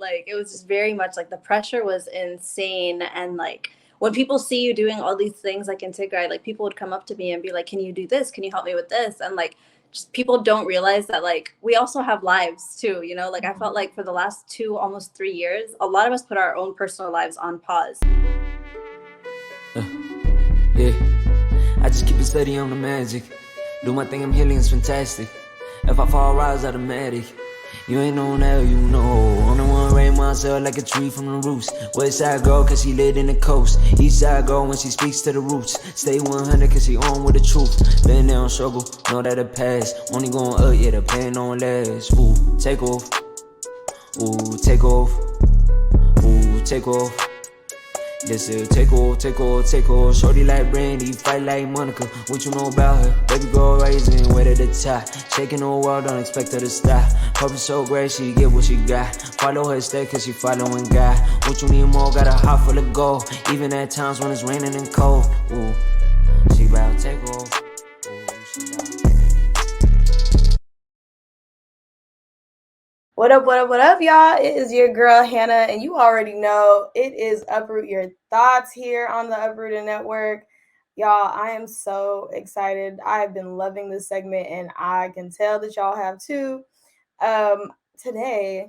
Like, it was just very much like the pressure was insane. And like, when people see you doing all these things, like in Tigray, like people would come up to me and be like, can you do this? Can you help me with this? And like, just people don't realize that like we also have lives too, you know? Like, I felt like for the last 2, almost 3 years, a lot of us put our own personal lives on pause. Yeah, I just keep it steady on the magic. Do my thing, I'm healing, it's fantastic. If I fall, rise automatic. You ain't know now, you know. I'm the one rain myself like a tree from the roots. West side girl, cause she lit in the coast. East side girl when she speaks to the roots. Stay 100 cause she on with the truth. Been there on struggle, know that it pass. Only going up, yeah, the pain don't last. Ooh, take off. Ooh, take off. Ooh, take off. This is take off. Shorty like Brandy, fight like Monica. What you know about her? Baby girl rising, way to the top. Shaking the world, don't expect her to stop. Purpose so great, she get what she got. Follow her step, cause she following God. What you need more, got a heart full of gold. Even at times when it's raining and cold. Ooh, she bout take off. What up, y'all? It is your girl, Hanna, and you already know it is Uproot Your Thoughts here on the Uprooted Network. Y'all, I am so excited. I have been loving this segment, and I can tell that y'all have too. Today,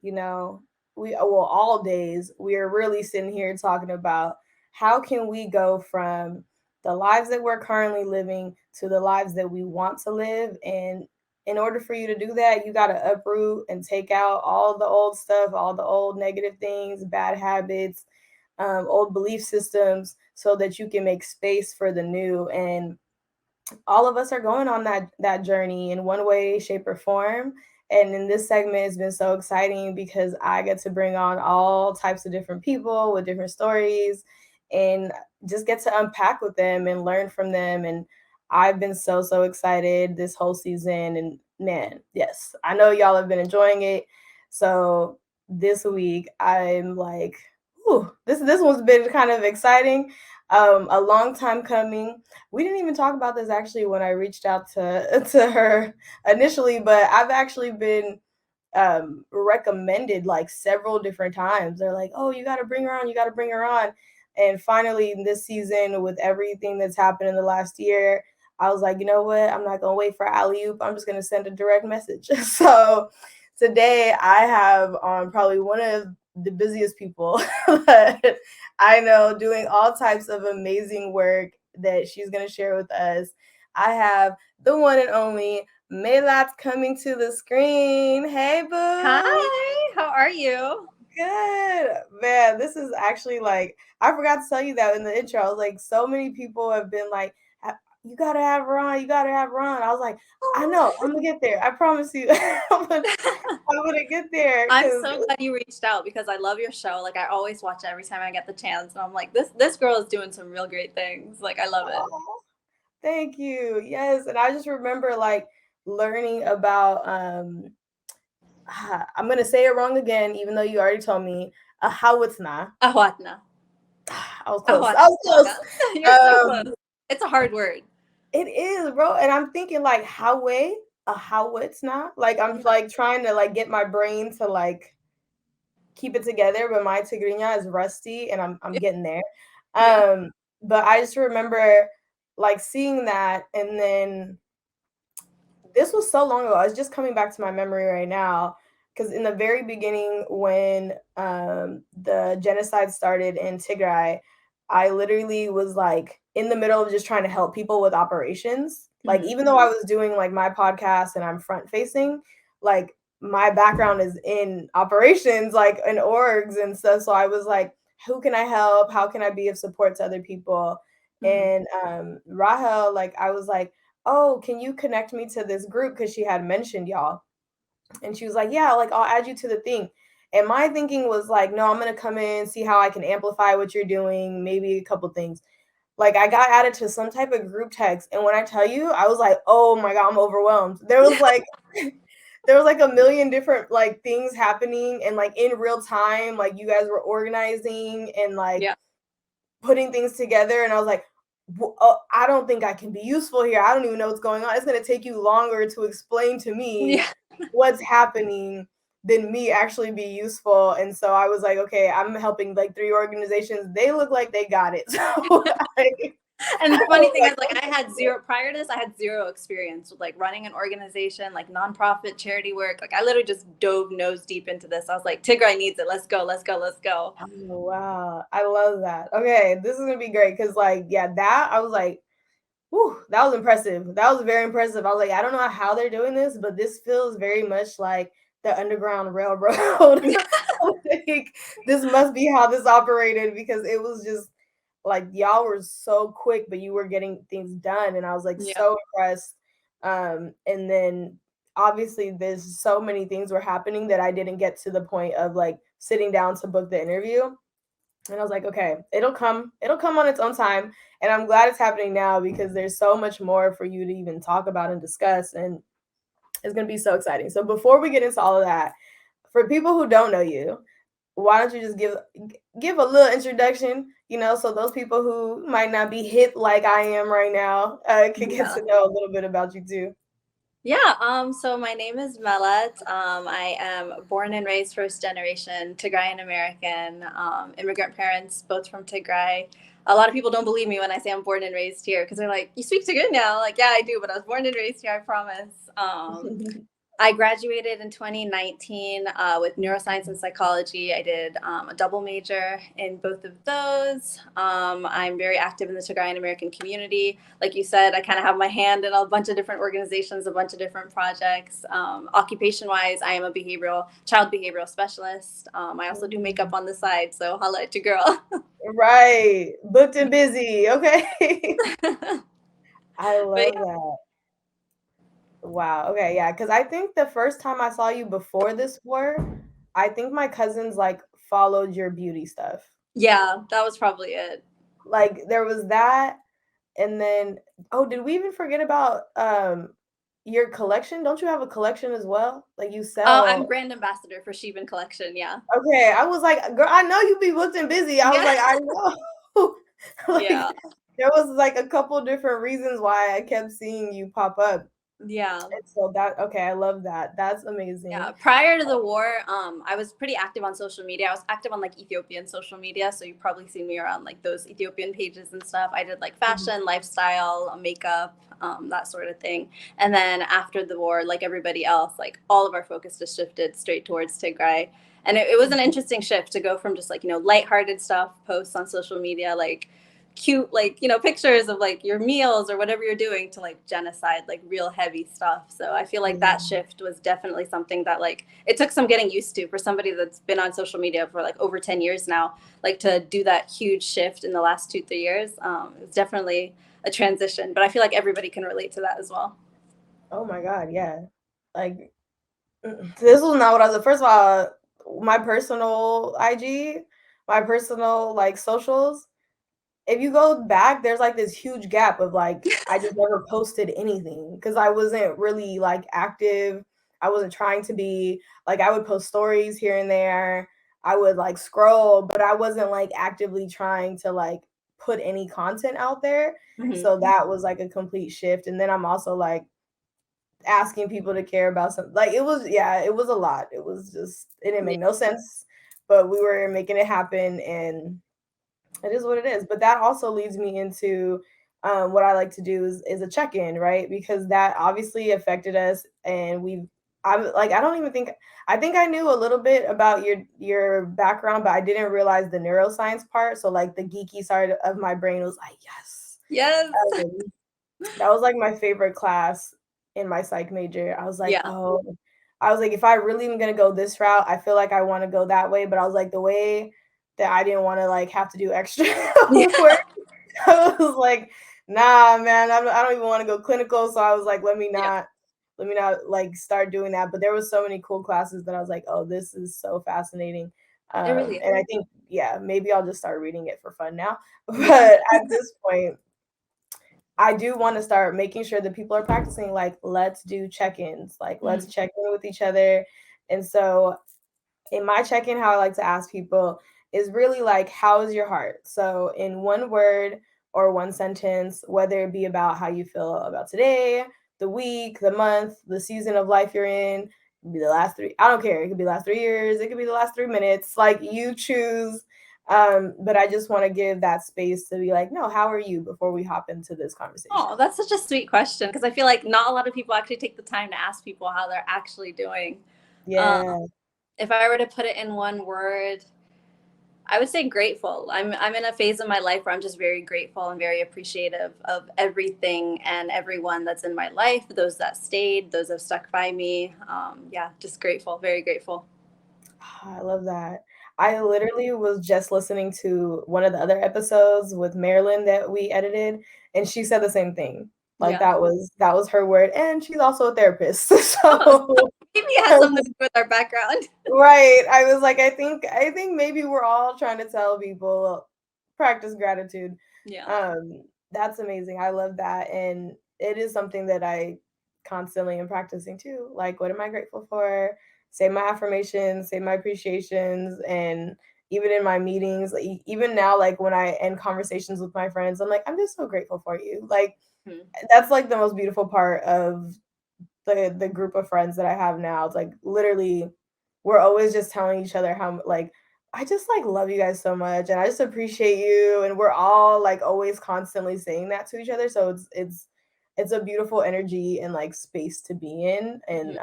all days, we are really sitting here talking about how can we go from the lives that we're currently living to the lives that we want to live. And in order for you to do that, you got to uproot and take out all the old stuff, all the old negative things, bad habits, old belief systems, so that you can make space for the new. And all of us are going on that journey in one way, shape, or form. And in this segment, it's been so exciting because I get to bring on all types of different people with different stories and just get to unpack with them and learn from them. And I've been so excited this whole season. And man, yes, I know y'all have been enjoying it. So this week, I'm like, ooh, this one's been kind of exciting. A long time coming. We didn't even talk about this actually when I reached out to her initially, but I've actually been recommended like several different times. They're like, oh, you got to bring her on, you got to bring her on. And finally, this season, with everything that's happened in the last year, I was like, you know what? I'm not going to wait for alley-oop. I'm just going to send a direct message. So today I have probably one of the busiest people that I know doing all types of amazing work that she's going to share with us. I have the one and only Melat coming to the screen. Hey, boo. Hi, how are you? Good. Man, this is actually like, I forgot to tell you that in the intro. I was like, so many people have been like, you got to have Ron. You got to have Ron. I was like, I know. I'm going to get there. I promise you. I'm going to get there. I'm so glad you reached out because I love your show. Like, I always watch it every time I get the chance. And I'm like, this girl is doing some real great things. Like, I love it. Oh, thank you. Yes. And I just remember like learning about, I'm going to say it wrong again, even though you already told me, Ahwatna. Ahwatna. I was close. I was close. You're so close. It's a hard word. It is, bro. And I'm thinking like, Ahwatna. Like, I'm like trying to like get my brain to like keep it together, but my Tigrinya is rusty and I'm getting there. But I just remember like seeing that, and then this was so long ago. It's just coming back to my memory right now. Because in the very beginning, when the genocide started in Tigray, I literally was like in the middle of just trying to help people with operations. Like, even though I was doing like my podcast and I'm front facing, like my background is in operations, like in orgs and stuff. So I was like, who can I help? How can I be of support to other people? And Rahel, like, I was like, oh, can you connect me to this group? Because she had mentioned y'all. And she was like, yeah, like, I'll add you to the thing. And my thinking was like, no, I'm going to come in, see how I can amplify what you're doing, maybe a couple things. Like, I got added to some type of group text. And when I tell you, I was like, oh my God, I'm overwhelmed. There was like a million different like things happening, and like in real time, like you guys were organizing and like putting things together. And I was like, I don't think I can be useful here. I don't even know what's going on. It's going to take you longer to explain to me what's happening than me actually be useful. And so I was like, okay, I'm helping like 3 organizations. They look like they got it. So And the funny thing is, like, I had zero prior to this. I had zero experience with like running an organization, like nonprofit charity work. Like, I literally just dove nose deep into this. I was like, Tigray needs it. Let's go. Let's go. Let's go. oh, wow, I love that. Okay, this is gonna be great because, like, yeah, that I was like, whew, that was impressive. That was very impressive. I was like, I don't know how they're doing this, but this feels very much like the Underground Railroad. Like, this must be how this operated because it was just like y'all were so quick, but you were getting things done, and I was like Yeah. so impressed. And then obviously there's so many things were happening that I didn't get to the point of like sitting down to book the interview. And I was like, okay, it'll come on its own time. And I'm glad it's happening now because there's so much more for you to even talk about and discuss. And it's going to be so exciting. So before we get into all of that, for people who don't know you, why don't you just give a little introduction, so those people who might not be hip like I am right now can get to know a little bit about you too. Yeah, so my name is Melat. I am born and raised first generation Tigrayan American, immigrant parents, both from Tigray. A lot of people don't believe me when I say I'm born and raised here because they're like, you speak Tigray now? Like, yeah, I do, but I was born and raised here, I promise. I graduated in 2019 with neuroscience and psychology. I did a double major in both of those. I'm very active in the Tigrayan American community. Like you said, I kind of have my hand in a bunch of different organizations, a bunch of different projects. Occupation-wise, I am a child behavioral specialist. I also do makeup on the side, so holla at your girl. Right. Booked and busy. Okay. I love But that. Wow. Okay. Yeah. Because I think the first time I saw you before this war, I think my cousins like followed your beauty stuff. yeah, that was probably it. Like there was that. And then, oh, did we even forget about your collection? Don't you have a collection as well? Like you I'm sell. brand ambassador for Sheban Collection. Yeah. Okay. I was like, girl, I know you be booked and busy. I was Yeah. like, I know. Like Yeah. there was like a couple different reasons why I kept seeing you pop up. Yeah. And so that, okay, I love that. That's amazing. Yeah. Prior to the war, I was pretty active on social media. I was active on like Ethiopian social media. So you've probably seen me around like those Ethiopian pages and stuff. I did like fashion, lifestyle, makeup, that sort of thing. And then after the war, like everybody else, like all of our focus just shifted straight towards Tigray. And it was an interesting shift to go from just like, lighthearted stuff, posts on social media, like cute, like, pictures of like your meals or whatever you're doing, to like genocide, like real heavy stuff. So I feel like that shift was definitely something that like it took some getting used to for somebody that's been on social media for like over 10 years now, like to do that huge shift in the last 2-3 years. It's definitely a transition, but I feel like everybody can relate to that as well. Oh my God, yeah. Like this was not what I was. First of all, my personal IG, my personal like socials. If you go back, there's like this huge gap of like I just never posted anything because I wasn't really like active. I wasn't trying to be like I would post stories here and there. I would like scroll, but I wasn't like actively trying to like put any content out there. So that was like a complete shift. And then I'm also like asking people to care about something. Like it was a lot. It was just it didn't make no sense, but we were making it happen and it is what it is. But that also leads me into what I like to do is a check-in, right? Because that obviously affected us and I think I knew a little bit about your background, but I didn't realize the neuroscience part. So like the geeky side of my brain was like, Yes. That was like my favorite class in my psych major. I was like, Yeah. I was like, if I really am gonna go this route, I feel like I want to go that way. But I was like, the way that I didn't want to like have to do extra work, I was like, nah, man, I don't even want to go clinical. So I was like, let me not like start doing that. But there was so many cool classes that I was like, oh, this is so fascinating. It really is. And I think, maybe I'll just start reading it for fun now. But at this point, I do want to start making sure that people are practicing like let's do check-ins, like let's check in with each other. And so in my check-in, how I like to ask people is really like, how is your heart? So in one word or one sentence, whether it be about how you feel about today, the week, the month, the season of life you're in, be the last 3. I don't care. It could be the last 3 years. It could be the last 3 minutes. Like you choose. But I just want to give that space to be like, no, how are you before we hop into this conversation? Oh, that's such a sweet question, because I feel like not a lot of people actually take the time to ask people how they're actually doing. Yeah. If I were to put it in one word, I would say grateful. I'm in a phase of my life where I'm just very grateful and very appreciative of everything and everyone that's in my life, those that stayed, those that stuck by me. Yeah, just grateful, very grateful. I love that. I literally was just listening to one of the other episodes with Marilyn that we edited, and she said the same thing. Like Yeah. that was her word, and she's also a therapist. Oh, So maybe it has something to do with our background. right. I was like, I think maybe we're all trying to tell people practice gratitude. Yeah. That's amazing. I love that. And it is something that I constantly am practicing too. Like, what am I grateful for? Say my affirmations, say my appreciations, and even in my meetings, like, even now, like when I end conversations with my friends, I'm like, I'm just so grateful for you. Like, that's like the most beautiful part of the group of friends that I have now. It's like literally we're always just telling each other how like I just like love you guys so much and I just appreciate you, and we're all like always constantly saying that to each other. So it's a beautiful energy and like space to be in, and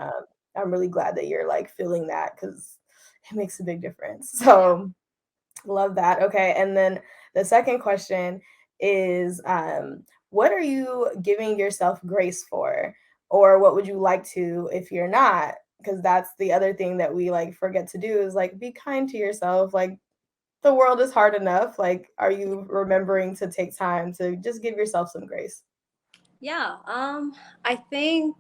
I'm really glad that you're like feeling that because it makes a big difference. So love that. Okay, and then the second question is what are you giving yourself grace for? Or what would you like to if you're not? Because that's the other thing that we like forget to do is like be kind to yourself. Like the world is hard enough. Like, are you remembering to take time to just give yourself some grace? Yeah. I think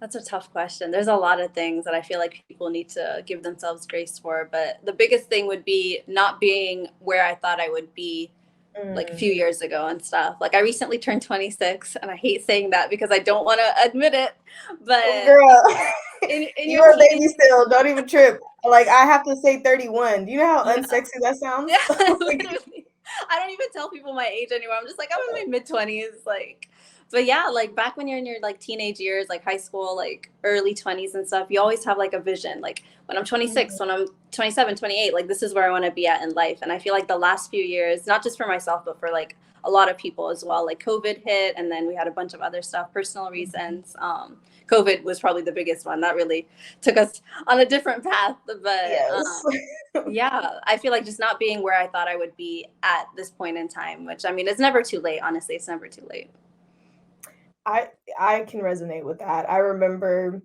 that's a tough question. There's a lot of things that I feel like people need to give themselves grace for, but the biggest thing would be not being where I thought I would be like a Mm. few years ago and stuff. Like I recently turned 26, and I hate saying that because I don't want to admit it, but Girl, in you your are a teenage, baby still. Don't even trip. Like I have to say 31. Do you know how yeah, unsexy that sounds? yeah, Like, literally. I don't even tell people my age anymore. I'm just like, I'm in my mid-20s, like. But yeah, like back when you're in your like teenage years, like high school, like early 20s and stuff, you always have like a vision. Like when I'm 26, when I'm 27, 28, like this is where I want to be at in life. And I feel like the last few years, not just for myself, but for like a lot of people as well, like COVID hit, and then we had a bunch of other stuff, personal reasons. COVID was probably the biggest one that really took us on a different path. But yes. yeah, I feel like just not being where I thought I would be at this point in time, which I mean, it's never too late. Honestly, it's never too late. I I can resonate with that. I remember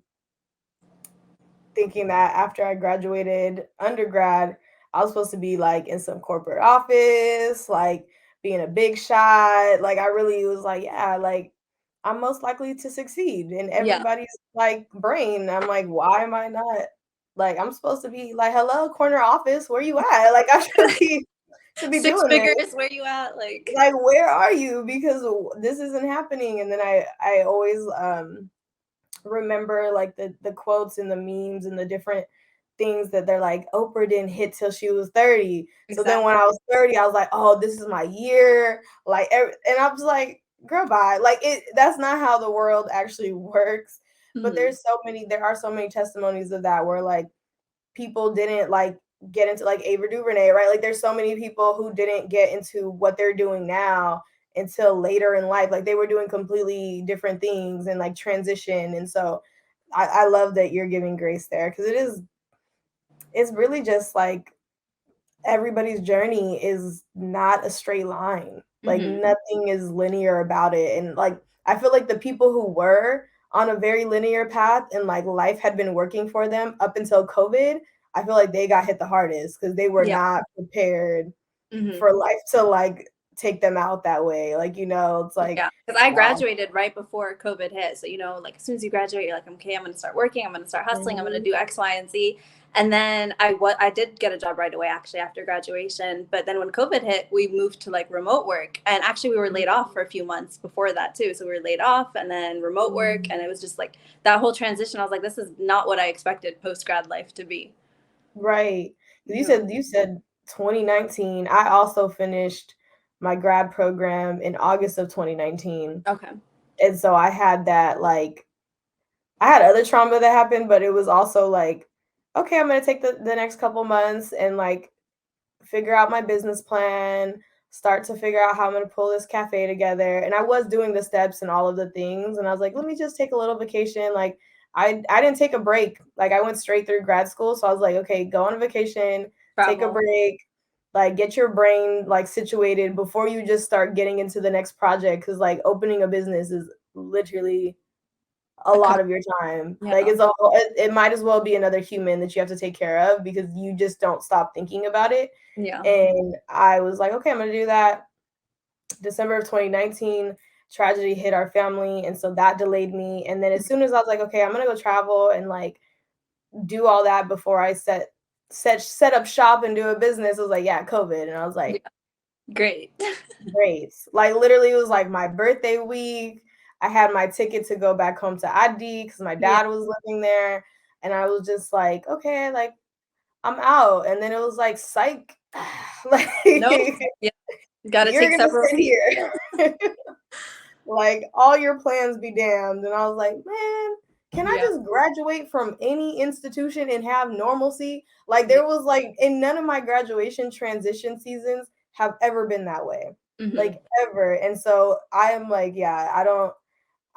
thinking that after I graduated undergrad, I was supposed to be like in some corporate office, like being a big shot. Like I really was like, yeah, like I'm most likely to succeed in Yeah. everybody's like brain. I'm like, why am I not like I'm supposed to be like, hello, corner office, where you at? Like I should be Six doing this. figures, where you at? Like, Like, where are you? Because this isn't happening. And then I always remember like the quotes and the memes and the different things that they're like Oprah didn't hit till she was 30. So then when exactly. I was 30, I was like, oh, this is my year. Like and I was like, girl, bye. Like that's not how the world actually works. But there are so many testimonies of that where like people didn't like get into like Ava DuVernay, right? Like there's so many people who didn't get into what they're doing now until later in life. Like they were doing completely different things and like transition. And so I love that you're giving grace there because it's really just like everybody's journey is not a straight line. Like nothing is linear about it. And like I feel like the people who were on a very linear path and like life had been working for them up until COVID, I feel like they got hit the hardest because they were Yeah. not prepared Mm-hmm. for life to like take them out that way. Like, it's like, Yeah, because I wow. graduated right before COVID hit. So, like as soon as you graduate, you're like, okay, I'm going to start working. I'm going to start hustling. I'm going to do X, Y, and Z. And then I did get a job right away, actually, after graduation. But then when COVID hit, we moved to like remote work. And actually, we were laid off for a few months before that, too. So we were laid off and then remote work. And it was just like that whole transition. I was like, this is not what I expected post grad life to be. Right. Yeah. You said 2019. I also finished my grad program in August of 2019. Okay. And so I had that like I had other trauma that happened, but it was also like, okay, I'm gonna take the next couple months and like figure out my business plan, start to figure out how I'm gonna pull this cafe together. And I was doing the steps and all of the things. And I was like, let me just take a little vacation. Like I didn't take a break. Like I went straight through grad school. So I was like, okay, go on a vacation, take a Travel. break, like get your brain like situated before you just start getting into the next project. Cause like opening a business is literally a A com- lot of your time. Like yeah. it's it might as well be another human that you have to take care of because you just don't stop thinking about it. Yeah. And I was like, okay, I'm gonna do that. December of 2019, tragedy hit our family, and so that delayed me. And then as soon as I was like, okay, I'm gonna go travel and like do all that before I set up shop and do a business, I was like, yeah, COVID. And I was Yeah. like, Great. great. Like literally, it was like my birthday week. I had my ticket to go back home to ID because my Yeah. dad was living there, and I was just like, okay, like I'm out. And then it was like, psych, like Nope. Yeah. Got to you're take gonna several sit seats. here, like all your plans be damned. And I was like, man, can I Yeah. just graduate from any institution and have normalcy? Like Yeah. there was like, in none of my graduation transition seasons have ever been that way, Mm-hmm. like ever. And so I am like, yeah,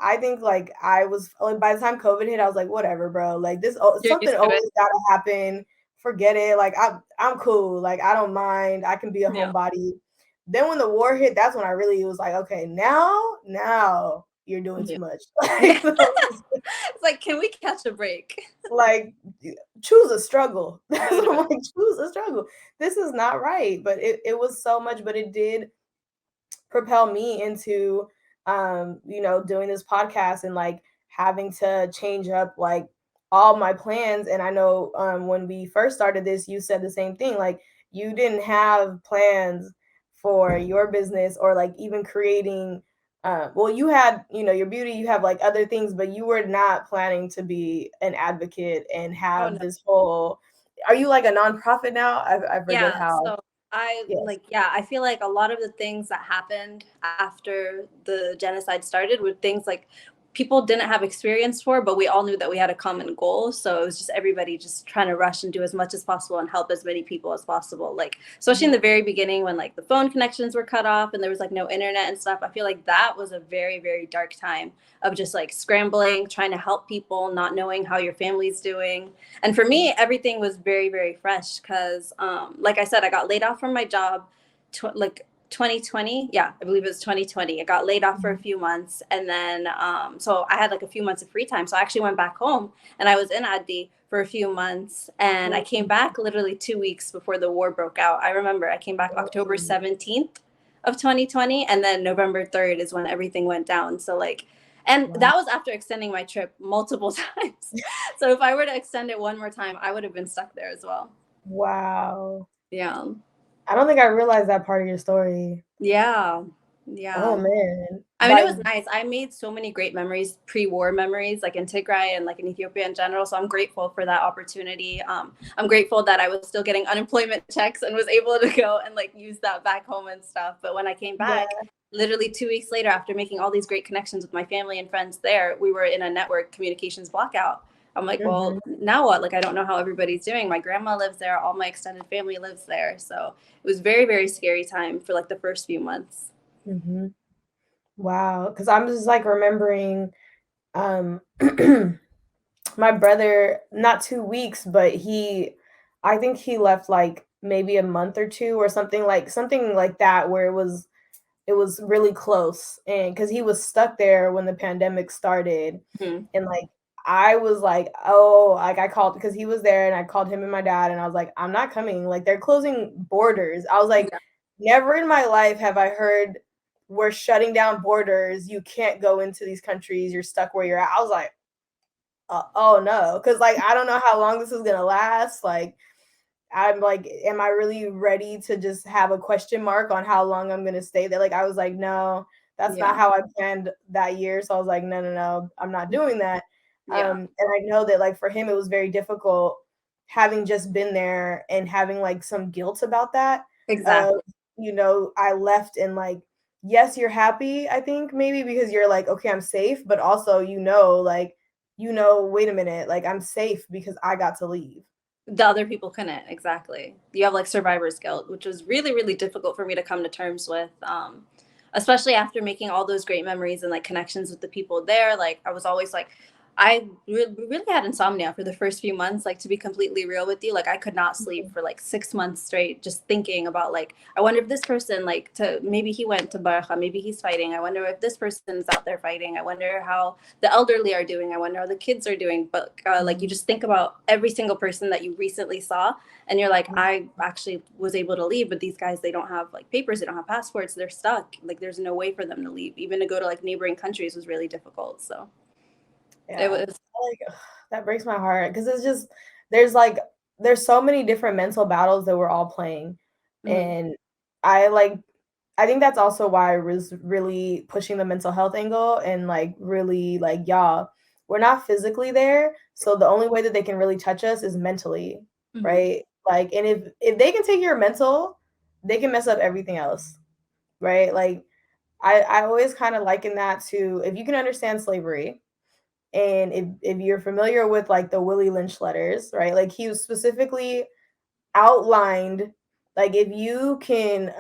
I think like I was like, by the time COVID hit, I was like, whatever, bro. Like this, You're something used to it. always gotta happen. Forget it. Like I'm cool. Like I don't mind. I can be a Yeah. homebody. Then when the war hit, that's when I really was like, okay, now you're doing Yeah. too much. Yeah. It's like, can we catch a break? Like choose a struggle. That's what I'm Literally. like, choose a struggle. This is not right. But it was so much, but it did propel me into doing this podcast and like having to change up like all my plans. And I know when we first started this, you said the same thing, like you didn't have plans for your business or like even creating well, you had, your beauty, you have like other things, but you were not planning to be an advocate and Oh have no. this whole, are you like a nonprofit now? I forget Yeah, how. so I Yes. like, yeah, I feel like a lot of the things that happened after the genocide started were things like people didn't have experience for, but we all knew that we had a common goal. So it was just everybody just trying to rush and do as much as possible and help as many people as possible. Like, especially in the very beginning when like the phone connections were cut off and there was like no internet and stuff, I feel like that was a very, very dark time of just like scrambling, trying to help people, not knowing how your family's doing. And for me, everything was very, very fresh because, like I said, I got laid off from my job, like 2020. Yeah, I believe it was 2020. I got laid off for a few months, and then so I had like a few months of free time. So I actually went back home, and I was in Adi for a few months, and I came back literally 2 weeks before the war broke out. I remember I came back October 17th of 2020, and then November 3rd is when everything went down. So like. And Wow. that was after extending my trip multiple times. So if I were to extend it one more time, I would have been stuck there as well. Wow. Yeah. I don't think I realized that part of your story. Yeah. Oh Yeah. man. I mean, it Like, was nice. I made so many great memories, pre-war memories, like in Tigray and like in Ethiopia in general. So I'm grateful for that opportunity. I'm grateful that I was still getting unemployment checks and was able to go and like use that back home and stuff. But when I came yeah. back, literally 2 weeks later, after making all these great connections with my family and friends there, we were in a network communications blackout. I'm like, well, Mhm. now what? Like, I don't know how everybody's doing. My grandma lives there. All my extended family lives there. So it was very, very scary time for like the first few months. Mhm. Wow. Because I'm just like remembering um my brother, not 2 weeks, but I think he left like maybe a month or two or something like that, where it was really close. And because he was stuck there when the pandemic started. Mhm. And like I was like, oh, like I called because he was there and I called him and my dad and I was like, I'm not coming. Like they're closing borders. I was like, Yeah. never in my life have I heard we're shutting down borders. You can't go into these countries. You're stuck where you're at. I was like, oh no. Cause like I don't know how long this is gonna last. Like I'm like, am I really ready to just have a question mark on how long I'm gonna stay there? Like I was like, no, that's not Yeah. how I planned that year. So I was like, no, no, no, I'm not doing that. Yeah. And I know that like for him it was very difficult having just been there and having like some guilt about that. Uh, Exactly. I left and like, yes, you're happy, I think maybe because you're like, okay, I'm safe, but also like wait a minute, like I'm safe because I got to leave. The other people couldn't. Exactly. You have like survivor's guilt, which was really, really difficult for me to come to terms with. Especially after making all those great memories and like connections with the people there. Like I was always like, really had insomnia for the first few months. Like to be completely real with you, like I could not sleep for like 6 months straight, just thinking about like, I wonder if this person like maybe he went to Barca, maybe he's fighting. I wonder if this person's out there fighting. I wonder how the elderly are doing. I wonder how the kids are doing. But like you just think about every single person that you recently saw, and you're like, I actually was able to leave, but these guys, they don't have like papers, they don't have passports, they're stuck. Like there's no way for them to leave. Even to go to like neighboring countries was really difficult. So Yeah, it was. like that breaks my heart because it's just there's so many different mental battles that we're all playing, and I think that's also why I was really pushing the mental health angle and like really like y'all, we're not physically there, so the only way that they can really touch us is mentally, right? Like, and if they can take your mental, they can mess up everything else, right? Like I always kind of liken that to if you can understand slavery. And if you're familiar with like the Willie Lynch letters, right? Like he was specifically outlined, like if you can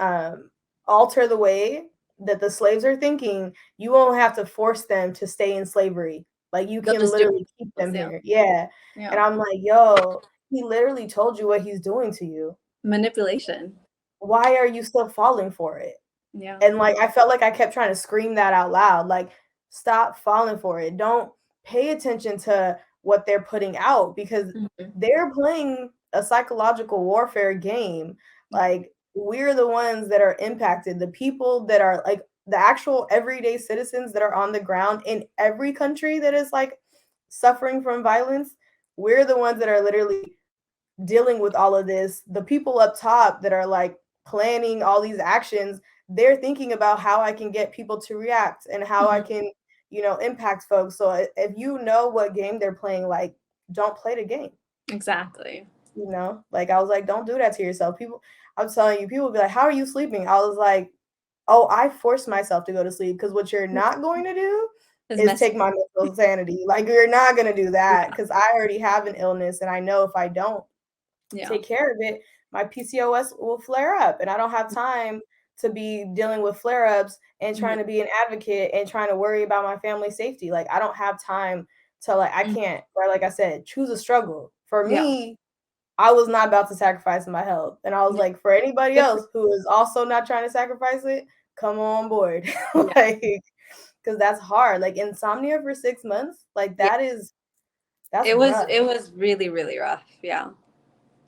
alter the way that the slaves are thinking, you won't have to force them to stay in slavery. Like you They'll can just do literally keep them it. here. Yeah. Yeah. And I'm like, yo, he literally told you what he's doing to you. Manipulation. Why are you still falling for it? Yeah. And like I felt like I kept trying to scream that out loud, like stop falling for it. Don't pay attention to what they're putting out because they're playing a psychological warfare game. Like we're the ones that are impacted. The people that are like the actual everyday citizens that are on the ground in every country that is like suffering from violence, we're the ones that are literally dealing with all of this. The people up top that are like planning all these actions, they're thinking about how I can get people to react and how I can, impact folks. So if you know what game they're playing, like don't play the game. Exactly. Like I was like, don't do that to yourself. I'm telling you, people will be like, how are you sleeping? I was like, oh, I forced myself to go to sleep because what you're not going to do is take my mental sanity. Like you're not going to do that because I already have an illness and I know if I don't take care of it, my PCOS will flare up and I don't have time to be dealing with flare-ups and trying to be an advocate and trying to worry about my family's safety. Like I don't have time to I can't, or like I said, choose a struggle. For me, I was not about to sacrifice my health. And I was like, for anybody else who is also not trying to sacrifice it, come on board. Like, because that's hard. Like insomnia for 6 months, like that's rough. It was really, really rough. Yeah.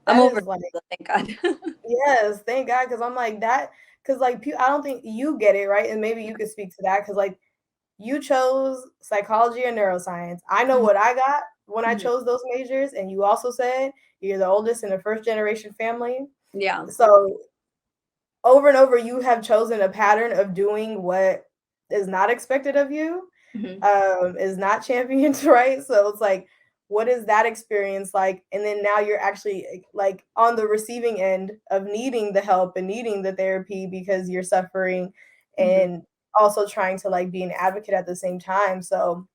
That I'm over is like, it, thank God. yes, thank God, because I'm like that, because like I don't think you get it, right? And maybe you could speak to that, because like you chose psychology and neuroscience. I know what I got when I chose those majors, and you also said you're the oldest in a first generation family. Yeah. So over and over, you have chosen a pattern of doing what is not expected of you, is not championed, right? So it's like, what is that experience like? And then now you're actually like on the receiving end of needing the help and needing the therapy because you're suffering and also trying to like be an advocate at the same time. So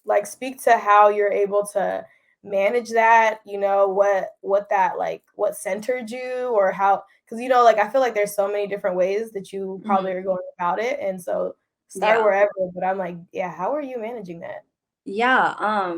like speak to how you're able to manage that, what that like what centered you or how, because like I feel like there's so many different ways that you probably are going about it, and so start wherever, but I'm like, yeah, how are you managing that? Yeah,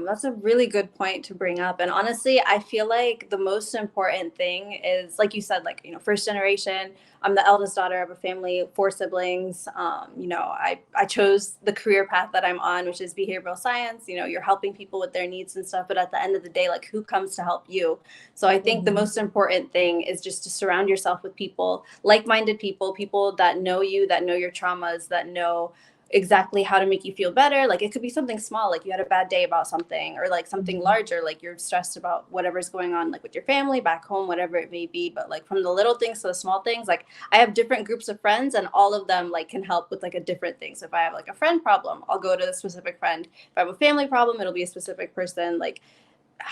that's a really good point to bring up. And honestly, I feel like the most important thing is, like you said, like, first generation. I'm the eldest daughter of a family, 4 siblings. I chose the career path that I'm on, which is behavioral science. You're helping people with their needs and stuff. But at the end of the day, like, who comes to help you? So I think the most important thing is just to surround yourself with people, like-minded people, people that know you, that know your traumas, that know exactly how to make you feel better. Like it could be something small, like you had a bad day about something, or like something larger, like you're stressed about whatever's going on, like with your family back home, whatever it may be. But like from the little things to the small things, like I have different groups of friends and all of them like can help with like a different thing. So if I have like a friend problem, I'll go to a specific friend. If I have a family problem, it'll be a specific person. Like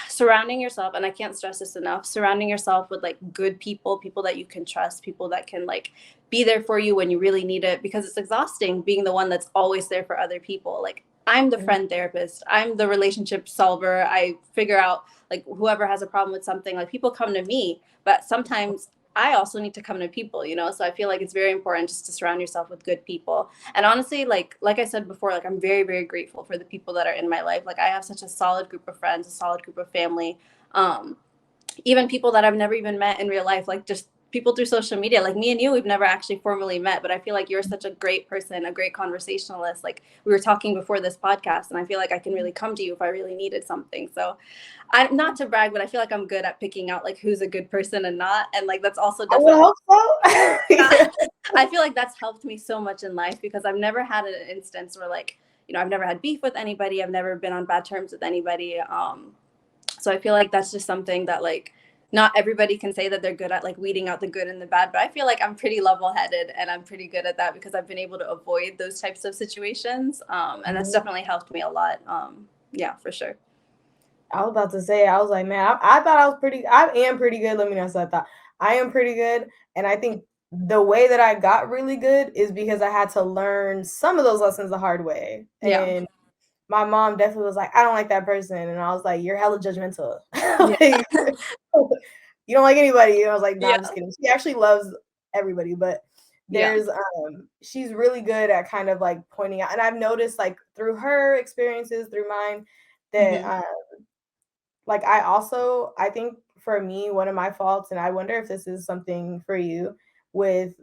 surrounding yourself, and I can't stress this enough, surrounding yourself with like good people, people that you can trust, people that can like be there for you when you really need it, because it's exhausting being the one that's always there for other people. Like I'm the friend therapist. I'm the relationship solver. I figure out like whoever has a problem with something, like people come to me, but sometimes I also need to come to people, you know? So I feel like it's very important just to surround yourself with good people. And honestly, like I said before, like I'm very, very grateful for the people that are in my life. Like I have such a solid group of friends, a solid group of family. Um, Even people that I've never even met in real life, like just people through social media, like me and you, we've never actually formally met, but I feel like you're such a great person, a great conversationalist. Like we were talking before this podcast, and I feel like I can really come to you if I really needed something. So I'm not to brag, but I feel like I'm good at picking out like who's a good person and not. And like that's also I would definitely hope so. I feel like that's helped me so much in life because I've never had an instance where like, you know, I've never had beef with anybody. I've never been on bad terms with anybody. So I feel like that's just something that like not everybody can say that they're good at like weeding out the good and the bad, but I feel like I'm pretty level-headed and I'm pretty good at that because I've been able to avoid those types of situations. And that's definitely helped me a lot. Yeah, for sure. I was about to say, I was like, man, I thought I am pretty good. Let me know. So I thought I am pretty good. And I think the way that I got really good is because I had to learn some of those lessons the hard way. Yeah. And my mom definitely was like, I don't like that person. And I was like, you're hella judgmental. Yeah. Like, you don't like anybody. And I was like, nah, Yeah. I'm just kidding. She actually loves everybody, but Yeah. she's really good at kind of like pointing out. And I've noticed like through her experiences, through mine, that like I think for me, one of my faults, and I wonder if this is something for you, with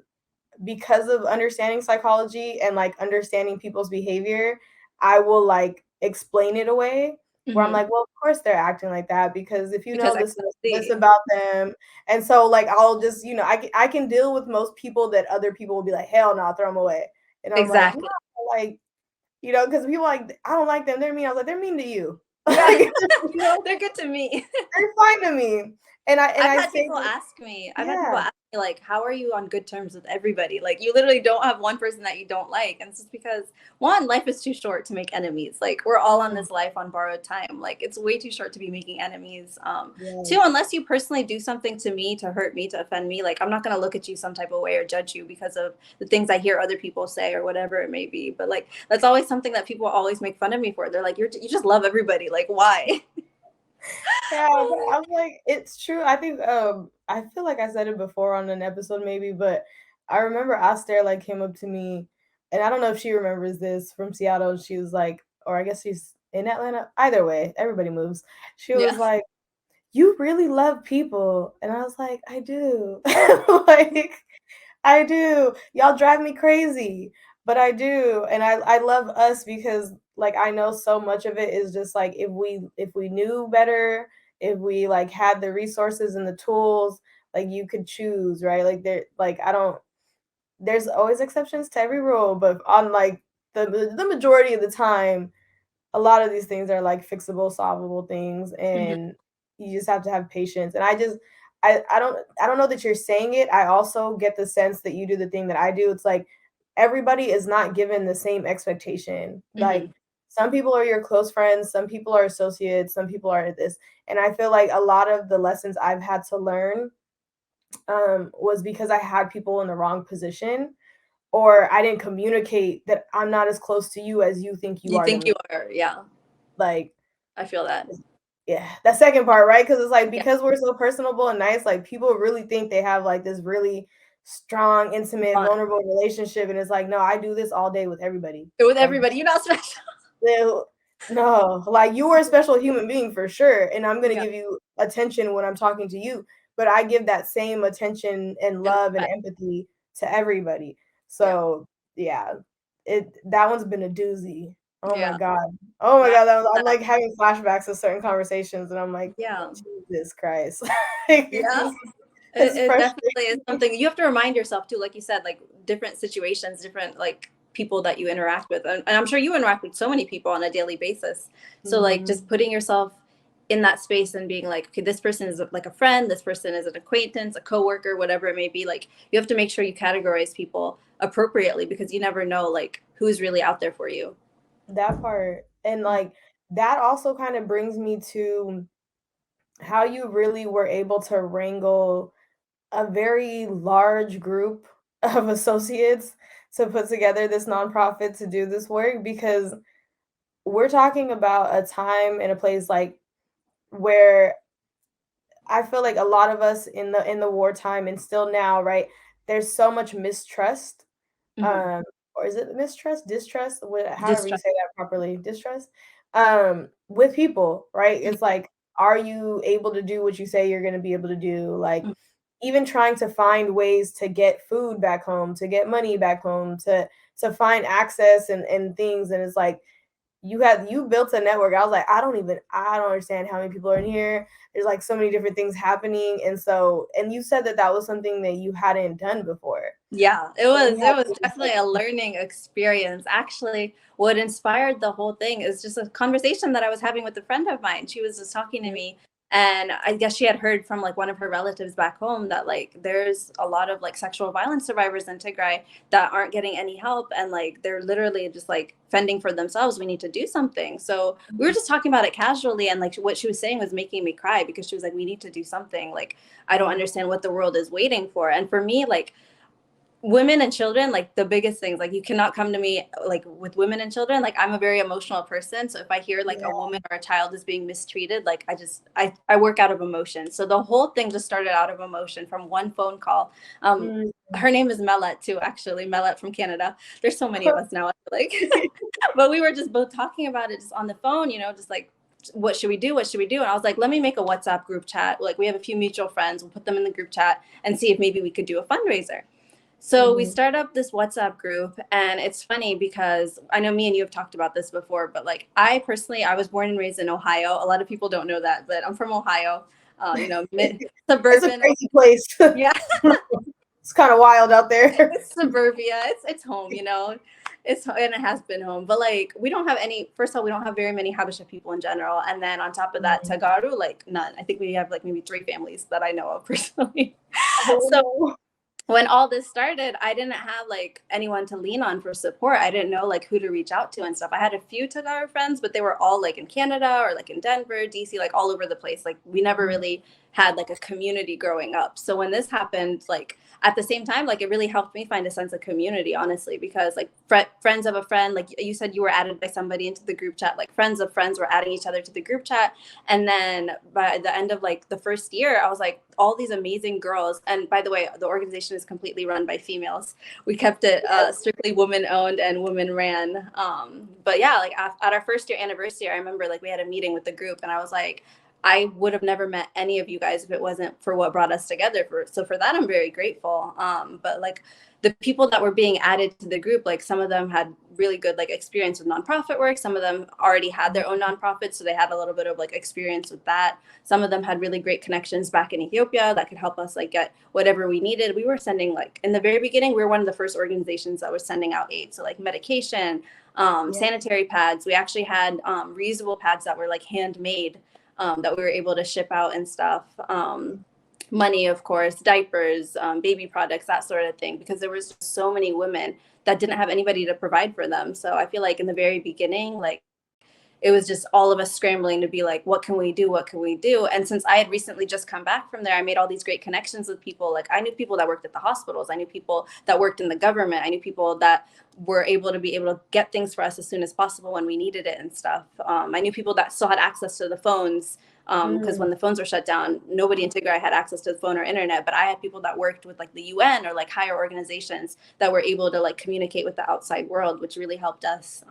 because of understanding psychology and like understanding people's behavior, I will like explain it away where I'm like, well, of course they're acting like that because if you Because know I this can and this see. about them, and so like I'll just I can deal with most people that other people will be like, hell no, throw them away, and I'm like, no, Exactly. like because people like I don't like them, they're mean. I was like, they're mean to you. Yeah. Like, you know, They're good to me. they're fine to me. And I've I had say, people ask me, yeah, like, how are you on good terms with everybody? Like, you literally don't have one person that you don't like. And it's just because, one, life is too short to make enemies. Like, we're all on this life on borrowed time. Like, it's way too short to be making enemies. Two, yes. unless you personally do something to me, to hurt me, to offend me, like, I'm not going to look at you some type of way or judge you because of the things I hear other people say or whatever it may be. But, like, that's always something that people always make fun of me for. They're like, you just love everybody. Like, why? Yeah, but I'm like, it's true. I think I feel like I said it before on an episode maybe, but I remember Aster like came up to me, and I don't know if she remembers this from Seattle. And she was like, or I guess she's in Atlanta. Either way, everybody moves. She was Yeah. like, "You really love people," and I was like, "I do." Like, I do. Y'all drive me crazy, but I do. And I love us because like I know so much of it is just like if we knew better, if we like had the resources and the tools, like you could choose, right? Like there like I don't there's always exceptions to every rule, but on like the majority of the time, a lot of these things are like fixable, solvable things, Mhm. and you just have to have patience. And I don't know that you're saying it. I also get the sense that you do the thing that I do. It's like everybody is not given the same expectation. Like Mhm. some people are your close friends, some people are associates, some people are this. And I feel like a lot of the lessons I've had to learn was because I had people in the wrong position, or I didn't communicate that I'm not as close to you as you think you You are to think me. you are, yeah. Like, I feel that. yeah, that second part, right? Because it's like Yeah. because we're so personable and nice, like people really think they have like this really strong, intimate, Fun. vulnerable relationship, and it's like, no, I do this all day with everybody. With Like, everybody. You're not special. no, like you are a special human being for sure, and I'm gonna Yeah. give you attention when I'm talking to you, but I give that same attention and And love and respect. empathy to everybody. Yeah. So yeah, that one's been a doozy. Oh my Yeah. god. Oh my No, I god, feel I'm that. like having flashbacks to certain conversations, and I'm like, Yeah. Jesus Christ. Like, Yeah. it's It definitely is frustrating. something you have to remind yourself too, like you said, like different situations, different like people that you interact with. And I'm sure you interact with so many people on a daily basis. So like Mhm. just putting yourself in that space and being like, okay, this person is like a friend, this person is an acquaintance, a coworker, whatever it may be. Like you have to make sure you categorize people appropriately because you never know like who's really out there for you. That part. And like that also kind of brings me to how you really were able to wrangle a very large group of associates to put together this nonprofit to do this work, because we're talking about a time and a place like where I feel like a lot of us in the wartime and still now, right? There's so much mistrust, Mhm. um, or is it mistrust, distrust, however you Distrust. say that properly, distrust, with people, right? It's Mhm. like, are you able to do what you say you're going to be able to do? Like, Mhm. even trying to find ways to get food back home, to get money back home, to find access and things, and it's like you built a network. I was like, I don't understand how many people are in here. There's like so many different things happening. And you said that that was something that you hadn't done before. Yeah, it And was you it had was to, definitely a learning experience. Actually, what inspired the whole thing is just a conversation that I was having with a friend of mine. She was just talking to me, and I guess she had heard from like one of her relatives back home that like there's a lot of like sexual violence survivors in Tigray that aren't getting any help, and like they're literally just like fending for themselves. We need to do something. So we were just talking about it casually, and like what she was saying was making me cry because she was like, we need to do something. Like, I don't understand what the world is waiting for. And for me, like, women and children, like the biggest things, like you cannot come to me like with women and children. Like, I'm a very emotional person, so if I hear like yeah. a woman or a child is being mistreated, like I work out of emotion. So the whole thing just started out of emotion from one phone call. Mm. Her name is Melat too, actually. Melat from Canada. There's so many of us now, I feel like. But we were just both talking about it just on the phone, just like, what should we do, what should we do? And I was like, let me make a WhatsApp group chat. Like, we have a few mutual friends, we'll put them in the group chat and see if maybe we could do a fundraiser. So we Mhm. start up this WhatsApp group, and it's funny because I know me and you have talked about this before, but like, I personally, I was born and raised in Ohio. A lot of people don't know that, but I'm from Ohio, mid It's a suburban. crazy place. Yeah, It's kind of wild out there. it's suburbia. It's home, and it has been home. But like, we don't have any. First of all, we don't have very many Habesha people in general, and then on top of that, Mm. Tegaru, like none. I think we have like maybe 3 families that I know of personally. Oh So no. when all this started, I didn't have like anyone to lean on for support. I didn't know like who to reach out to and stuff. I had a few Tagara friends, but they were all like in Canada or like in Denver, DC, like all over the place. Like, we never really had like a community growing up. So when this happened, like at the same time, like it really helped me find a sense of community, honestly, because like friends of a friend, like you said, you were added by somebody into the group chat, like friends of friends were adding each other to the group chat. And then by the end of like the first year, I was like, all these amazing girls. And by the way, the organization is completely run by females. We kept it strictly woman owned and women ran. But yeah, like at our first year anniversary, I remember like we had a meeting with the group, and I was like, I would have never met any of you guys if it wasn't for what brought us together. So for that, I'm very grateful. But like, the people that were being added to the group, like some of them had really good like experience with nonprofit work. Some of them already had their own nonprofits, so they had a little bit of like experience with that. Some of them had really great connections back in Ethiopia that could help us like get whatever we needed. We were sending, like, in the very beginning, we were one of the first organizations that was sending out aid. So like medication, Yeah. sanitary pads. We actually had reusable pads that were like handmade, that we were able to ship out and stuff. Money, of course, diapers, baby products, that sort of thing, because there was so many women that didn't have anybody to provide for them. So I feel like in the very beginning, like, it was just all of us scrambling to be like, what can we do? What can we do? And since I had recently just come back from there, I made all these great connections with people. Like, I knew people that worked at the hospitals. I knew people that worked in the government. I knew people that were able to get things for us as soon as possible when we needed it and stuff. I knew people that still had access to the phones, because when the phones were shut down, nobody in Tigray had access to the phone or internet. But I had people that worked with like the UN or like higher organizations that were able to like communicate with the outside world, which really helped us.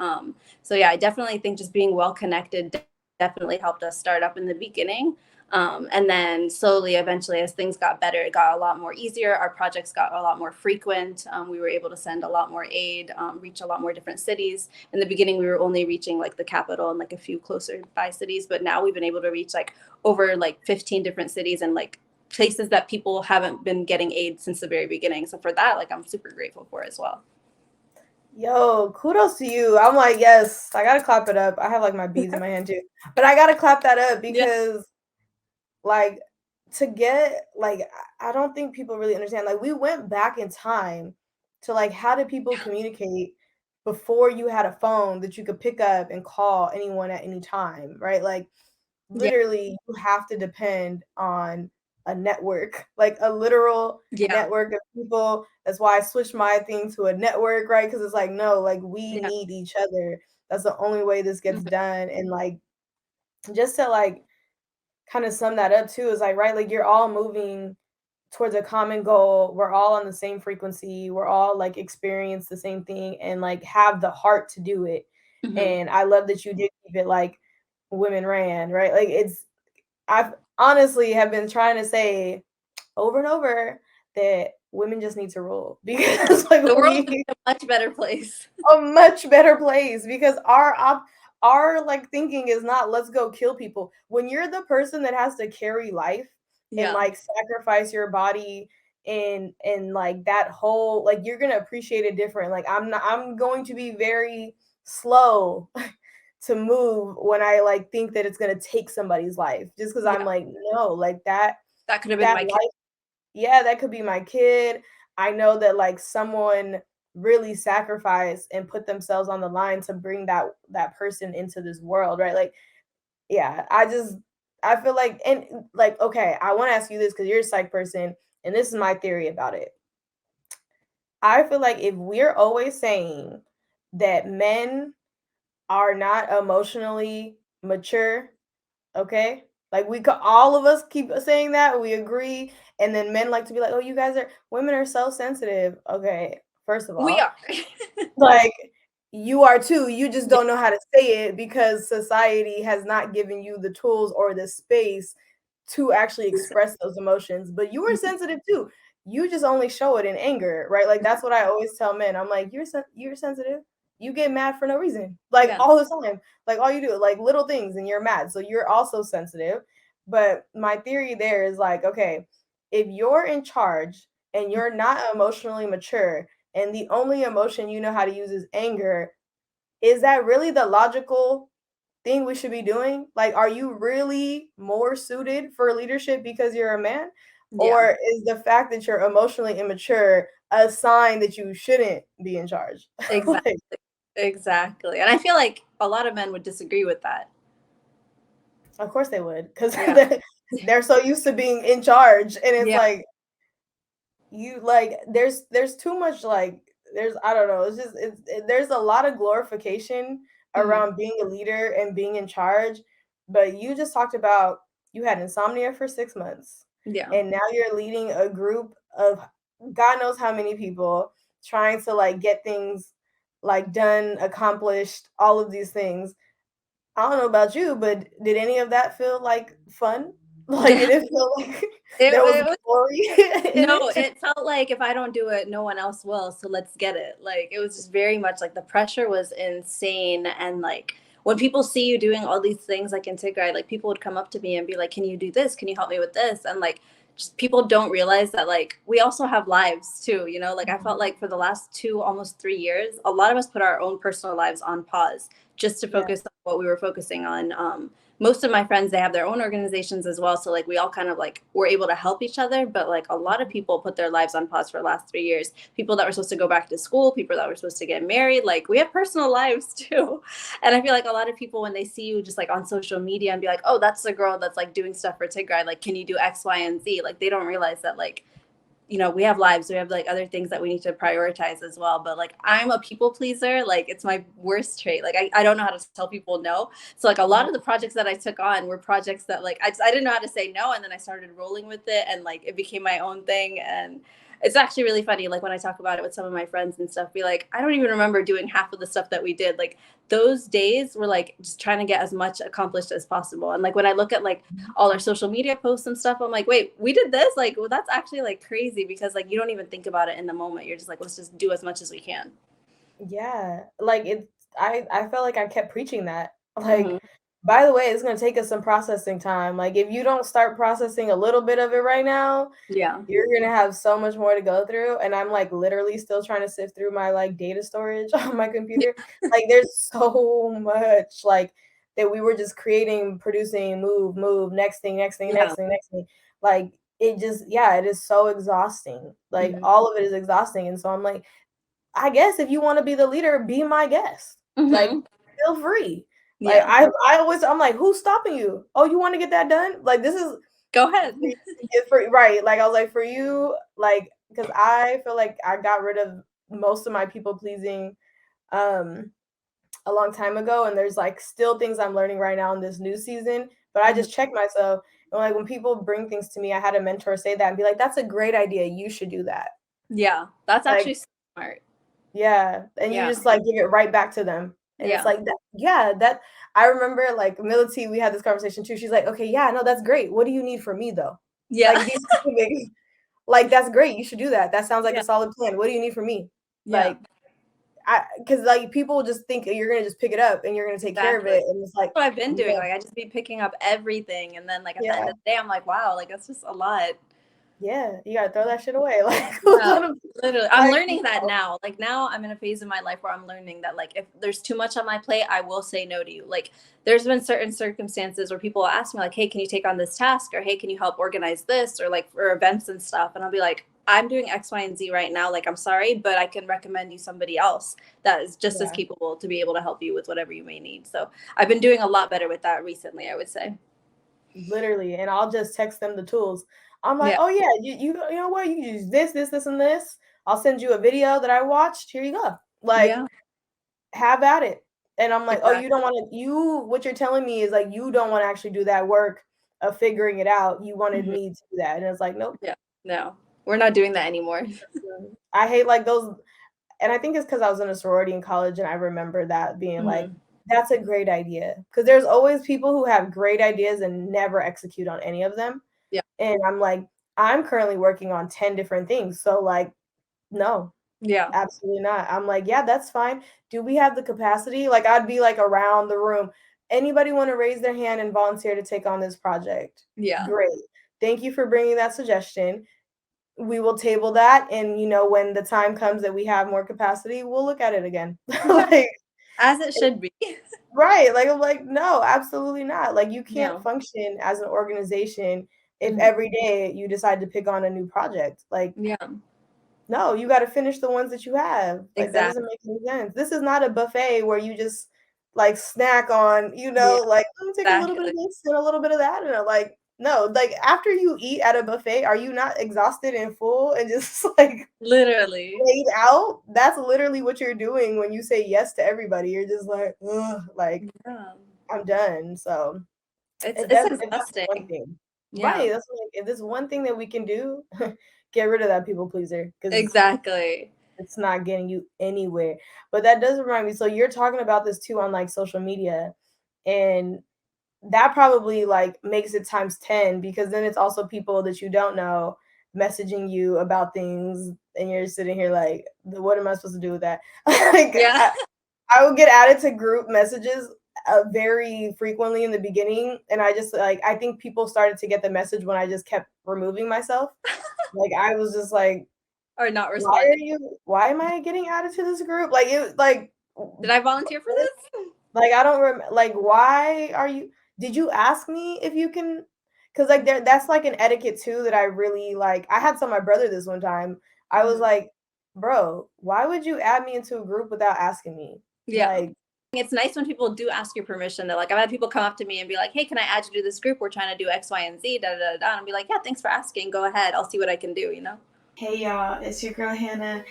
So yeah, I definitely think just being well connected definitely helped us start up in the beginning. And then slowly, eventually, as things got better, it got a lot more easier. Our projects got a lot more frequent. We were able to send a lot more aid, reach a lot more different cities. In the beginning, we were only reaching like the capital and like a few closer by cities, but now we've been able to reach like over like 15 different cities and like places that people haven't been getting aid since the very beginning. So for that, like, I'm super grateful for as well. Yo, kudos to you. I'm like, yes, I gotta clap it up. I have like my beads in my hand too, but I gotta clap that up Yeah. because, like, to get like, I don't think people really understand. Like, we went back in time to like, how did people communicate before you had a phone that you could pick up and call anyone at any time, right? Like, Yeah. literally, you have to depend on a network, like a literal Yeah. network of people. That's why I switched my thing to a network, right? Because it's like, no, like we Yeah. need each other. That's the only way this gets done. And like, just to like kind of sum that up too, is like, right, like you're all moving towards a common goal. We're all on the same frequency. We're all like experience the same thing and like have the heart to do it. And I love that you did keep it like women ran, right? Like I've honestly have been trying to say over and over that women just need to rule because like the world is a much better place. A much better place because our like thinking is not let's go kill people. When you're the person that has to carry life and like sacrifice your body and like that whole like you're gonna appreciate it different. Like I'm going to be very slow to move when I like think that it's gonna take somebody's life just because I'm like no like that could have been my life, yeah, that could be my kid. I know that like someone really sacrificed and put themselves on the line to bring that person into this world, right? Like, yeah, I feel like and like okay, I want to ask you this because you're a psych person, and this is my theory about it. I feel like if we're always saying that men are not emotionally mature, okay? Like we could all of us keep saying that, we agree, and then men like to be like, "Oh, women are so sensitive." Okay, first of all, we are. like you are too. You just don't know how to say it because society has not given you the tools or the space to actually express those emotions. But you are sensitive too. You just only show it in anger, right? Like that's what I always tell men. I'm like, you're sensitive. You get mad for no reason, like all the time. Like all you do, like little things, and you're mad. So you're also sensitive. But my theory there is like, okay, if you're in charge and you're not emotionally mature, and the only emotion you know how to use is anger, is that really the logical thing we should be doing? Like, are you really more suited for leadership because you're a man? Or is the fact that you're emotionally immature a sign that you shouldn't be in charge? Exactly. Exactly. And I feel like a lot of men would disagree with that. Of course they would, because they're so used to being in charge. And it's like, you like, there's too much, like, I don't know, it's just, there's a lot of glorification around being a leader and being in charge. But you just talked about you had insomnia for 6 months. And now you're leading a group of God knows how many people trying to like get things like done, accomplished, all of these things. I don't know about you, but did any of that feel like fun? Like, did it feel like there was glory in no, it? it felt like if I don't do it, no one else will. So let's get it. Like it was just very much like the pressure was insane. And like when people see you doing all these things like in Tigray, like people would come up to me and be like, can you do this? Can you help me with this? And like just people don't realize that like we also have lives too, you know? Like I felt like for the last 2, almost 3 years, a lot of us put our own personal lives on pause just to focus on what we were focusing on. Most of my friends, they have their own organizations as well, so like we all kind of like were able to help each other. But like a lot of people put their lives on pause for the last 3 years. People that were supposed to go back to school, people that were supposed to get married, like we have personal lives too. And I feel like a lot of people, when they see you just like on social media and be like, oh, that's the girl that's like doing stuff for Tigray, like can you do X, Y, and Z, like they don't realize that like, you know, we have lives, we have like other things that we need to prioritize as well. But like I'm a people pleaser, like it's my worst trait. Like I don't know how to tell people no. So like a lot of the projects that I took on were projects that like I didn't know how to say no, and then I started rolling with it and like it became my own thing. And it's actually really funny, like when I talk about it with some of my friends and stuff, be like, I don't even remember doing half of the stuff that we did. Like those days were like just trying to get as much accomplished as possible. And like when I look at like all our social media posts and stuff, I'm like, wait, we did this? Like, well, that's actually like crazy, because like you don't even think about it in the moment. You're just like, let's just do as much as we can. Yeah, like I felt like I kept preaching that. Like, by the way, it's gonna take us some processing time. Like, if you don't start processing a little bit of it right now, you're gonna have so much more to go through. And I'm like literally still trying to sift through my like data storage on my computer. Like, there's so much like that we were just creating, producing, move, next thing. Like it just, yeah, it is so exhausting. Like all of it is exhausting. And so I'm like, I guess if you want to be the leader, be my guest. Like, feel free. Like I'm like, who's stopping you? Oh, you want to get that done? Like, this is go ahead. Right. Like I was like, for you, like, because I feel like I got rid of most of my people pleasing a long time ago, and there's like still things I'm learning right now in this new season. But I Mhm. just check myself, and like when people bring things to me, I had a mentor say that and be like, "That's a great idea. You should do that." Yeah, that's Like, actually smart. yeah, and you Yeah. just like give it right back to them, and it's Yeah. like that. Yeah, that I remember like Mility. We had this conversation too. She's like, "Okay, yeah, no, that's great. What do you need from me though? Yeah. Like, be specific. Like, that's great. You should do that. That sounds like Yeah. a solid plan. What do you need from me? Yeah. Like, because like people just think you're gonna just pick it up and you're gonna take care of Exactly. it, and it's like, What I've been doing, no, like, I just be picking up everything, and then, like, at the end yeah, of the day, I'm like, "Wow, like, that's just a lot." yeah, you gotta throw that shit away. Like, who's Yeah, gonna literally. I'm like, learning that now. Like, now I'm in a phase in my life where I'm learning that, like, if there's too much on my plate, I will say no to you. Like, there's been certain circumstances where people will ask me, like, "Hey, can you take on this task?" Or, "Hey, can you help organize this?" Or, like, for events and stuff, and I'll be like, "I'm doing X, Y, and Z right now. Like, I'm sorry, but I can recommend you somebody else that is just as yeah, capable to be able to help you with whatever you may need." So, I've been doing a lot better with that recently, I would say. literally, and I'll just text them the tools. I'm like, Yeah. oh yeah, you know what? You can use this, and this. I'll send you a video that I watched. Here you go. Like, Yeah. have at it. And I'm like, oh, you don't Exactly. want to. You what you're telling me is like you don't want to actually do that work of figuring it out. You wanted Mhm. me to do that, and it's like, nope. Yeah. No. We're not doing that anymore. I hate like those, and I think it's because I was in a sorority in college, and I remember that being like, Mhm. that's a great idea. Because there's always people who have great ideas and never execute on any of them. Yeah. And I'm like, I'm currently working on 10 different things. So like, no, Yeah. absolutely not. I'm like, yeah, that's fine. Do we have the capacity? Like, I'd be like around the room. Anybody want to raise their hand and volunteer to take on this project? Yeah. Great. Thank you for bringing that suggestion. We will table that, and when the time comes that we have more capacity, we'll look at it again. Yeah. Like, As it should be. right, like, I'm like, "No, absolutely not." Like, you can't Yeah. function as an organization if Mhm. every day you decide to pick on a new project. Like, Yeah. no, you gotta finish the ones that you have. Like, that doesn't Exactly. make any sense. This is not a buffet where you just, like, snack on, Yeah. like, "Let me take a little bit of Exactly. this and a little bit of that," and like, no, like, after you eat at a buffet, are you not exhausted and full and just, like, Literally. laid out? That's literally what you're doing when you say yes to everybody. You're just like, "Ugh," like, Yeah. "I'm done." So, It's if that's one exhausting. thing. Yeah. Right, that's like, if there's one thing that we can do, get rid of that people pleaser, because Exactly. it's not getting you anywhere. But that does remind me, so you're talking about this too on, like, social media, and that probably, like, makes it times 10 because then it's also people that you don't know messaging you about things, and you're sitting here like, "What am I supposed to do with that?" Like, Yeah. I would get added to group messages, very frequently in the beginning, and I just, like I think people started to get the message when I just kept removing myself. Like, I was just like, Or not "Why responding. are you why am I getting added to this group?" Like, it like, Did I volunteer for this? like, I don't like, why are you did you ask me if you can? Because like, that's, like, an etiquette too that I really like. I had to tell my brother this one time. I was Mhm. like, "Bro, why would you add me into a group without asking me?" Yeah. Like, It's nice when people do ask your permission. They're like, I've had people come up to me and be like, "Hey, can I add you to this group? We're trying to do X, Y, and Z, da da da da." And I'll be like, "Yeah, thanks for asking. Go ahead. I'll see what I can do," you know? Hey y'all, it's your girl Hannah,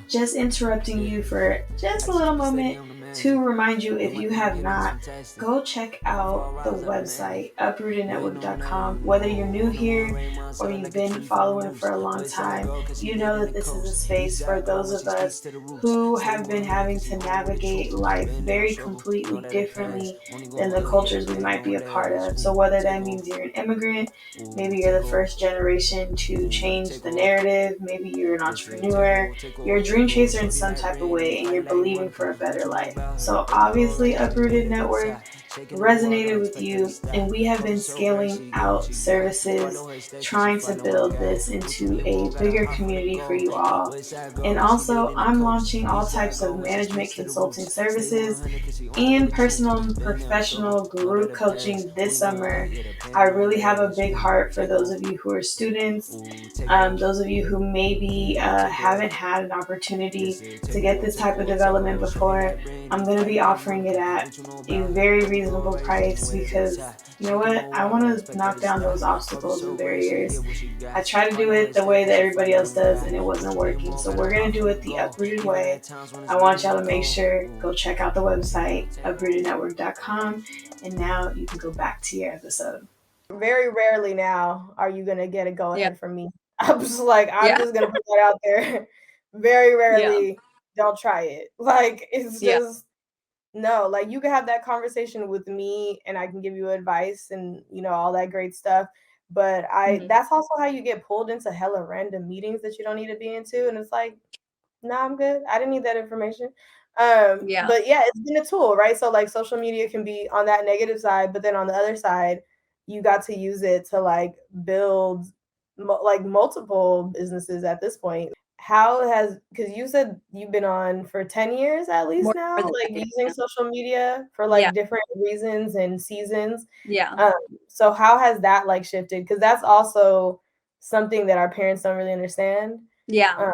just interrupting Yeah. you for just I a just little keep it steady moment on the to magic. remind you, Do if my you thing, I'm have healing, it's not, fantastic. go check If I out fall, the rise, automatic. website You ain't on that, uprootednetwork.com. you Whether you're new know. On the one, here rain or myself you've like a been tree from the following for roots. a long Boy, say let time, go, cause he you live know in that the this is a coast. East space for side grind those when of she speaks us to the roots. who Steady have been moving weight having cause he to roll with the navigate troops. life Been down very struggle, know completely that it pass. differently Only than go the up, cultures we they might know be a where they part at. of. So Ooh, whether take that over. means you're an immigrant, Ooh, maybe you're take the over. first generation to Ooh, change take the over. narrative, maybe you're an Listen, take entrepreneur, over, take you're over, a dream take over. chaser in Shorty some like type of Randy, way, and fight you're like believing Martin, for a what better you life. about? So Baby, go obviously, right ahead, do Uprooted your thing, Network side. Taking over, I resonated gotta with respect every you, step. and we have Flow been so fresh, scaling she get what out you get. services, Follow her steps, cause she trying to follow no build guide. this What you into need a more, gotta bigger hop for the community for gold. you all. West side And go, cause she live also, in the I'm coast. launching all East side types of go, when she management speaks to the consulting roots. Stay services 100, cause she on with and the truth. personal and Been down struggle, professional know that group it pass. coaching this Only go summer. up, yeah, the I pain know really that have a it is. big Ooh, heart for take those over. of you who are students, Ooh, take over. those of you who maybe Ooh, take over. haven't had an opportunity Listen, to take get over, this take type of over, take development over. Shorty before. like Randy, I'm going to fight be like offering it Martin, at what you know a about? very Baby, reasonable price because you know what? I want to knock down those obstacles and barriers. I try to do it the way that everybody else does, and it wasn't working. So we're going to do it the uprooted way. I want y'all to make sure, go check out the website, uprootednetwork.com, and now you can go back to your episode. Very rarely now are you going to get a go ahead Yeah. from me. I'm just like, I'm Yeah. just going to put that out there. Very rarely, Yeah. don't try it. Like, it's Yeah. just, no, like you can have that conversation with me and I can give you advice and, you know, all that great stuff. But that's also how you get pulled into hella random meetings that you don't need to be into. And it's like, no, I'm good. I didn't need that information. Yeah. But yeah, it's been a tool, right? So like social media can be on that negative side, but then on the other side, you got to use it to like build like multiple businesses at this point. How has, because you said you've been on for 10 years at least More now, than like that, using yeah. social media for Yeah. like different reasons and seasons. Yeah. So how has that like shifted? Because that's also something that our parents don't really understand. Yeah.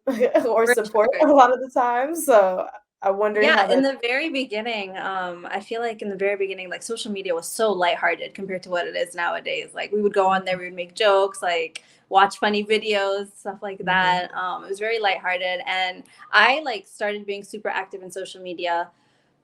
Or For support sure. a lot of the time. So I wondered how Yeah, in that. the very beginning, I feel like in the very beginning, like social media was so lighthearted compared to what it is nowadays. Like we would go on there, we would make jokes, like watch funny videos, stuff like that. It was very lighthearted, and I like started being super active in social media.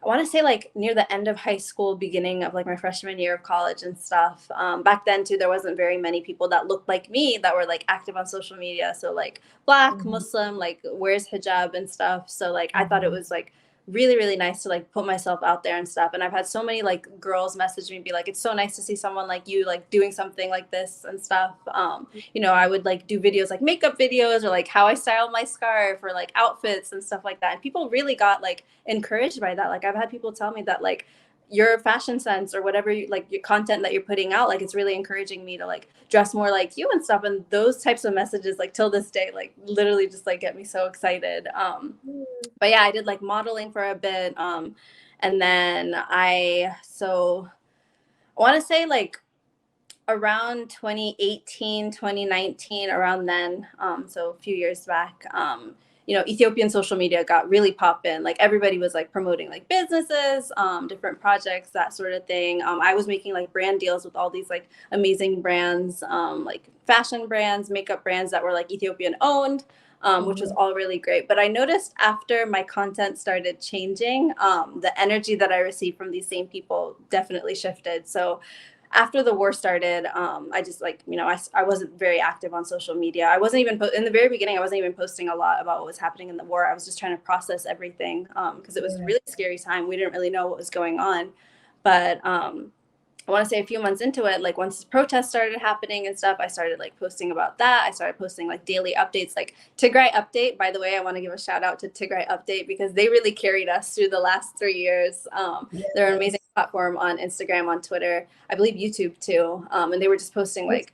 I want to say like near the end of high school, beginning of like my freshman year of college and stuff. Back then too, there wasn't very many people that looked like me that were like active on social media. So like Black, Muslim, like wears hijab and stuff. So like I thought it was like really, really nice to like put myself out there and stuff. And I've had so many like girls message me and be like, it's so nice to see someone like you like doing something like this and stuff. You know, I would like do videos like makeup videos or like how I style my scarf or like outfits and stuff like that. And people really got like encouraged by that. Like I've had people tell me that like your fashion sense or whatever you like your content that you're putting out, like it's really encouraging me to like dress more like you and stuff. And those types of messages like till this day like literally just like get me so excited. But yeah, I did like modeling for a bit, and then I want to say like around 2018, 2019, around then, so a few years back, you know, Ethiopian social media got really poppin'. Like everybody was like promoting like businesses, different projects, that sort of thing. I was making like brand deals with all these like amazing brands, like fashion brands, makeup brands that were like Ethiopian owned. Which was all really great. But I noticed after my content started changing, the energy that I received from these same people definitely shifted. So after the war started, I just like, you know, I wasn't very active on social media. I wasn't even, in the very beginning, I wasn't even posting a lot about what was happening in the war. I was just trying to process everything because it was a really scary time. We didn't really know what was going on. But I want to say a few months into it, like once the protests started happening and stuff, I started like posting about that. I started posting like daily updates, like Tigray Update. By the way, I want to give a shout out to Tigray Update because they really carried us through the last 3 years. They're an amazing platform on Instagram, on Twitter, I believe YouTube too. And they were just posting like,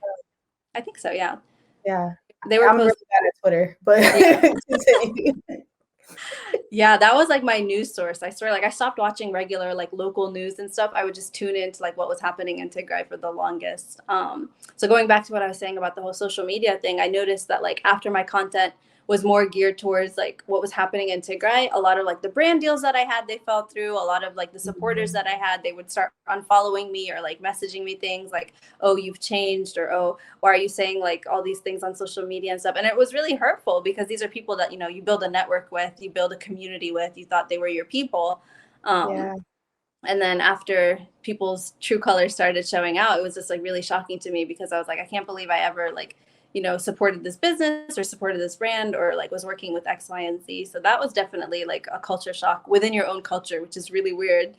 I think so, yeah. Yeah. They were I'm really bad at Twitter, but yeah. Yeah, that was like my news source. I swear, like I stopped watching regular like local news and stuff. I would just tune into like what was happening in Tigray for the longest. So going back to what I was saying about the whole social media thing, I noticed that like after my content was more geared towards like what was happening in Tigray, a lot of like the brand deals that I had, they fell through. A lot of like the supporters that I had, they would start unfollowing me or like messaging me things like, oh, you've changed, or oh, why are you saying like all these things on social media and stuff. And it was really hurtful because these are people that, you know, you build a network with, you build a community with, you thought they were your people. And then after people's true colors started showing out, it was just like really shocking to me because I was like, I can't believe I ever like, you know, supported this business or supported this brand or like was working with X, Y, and Z. So that was definitely like a culture shock within your own culture, which is really weird.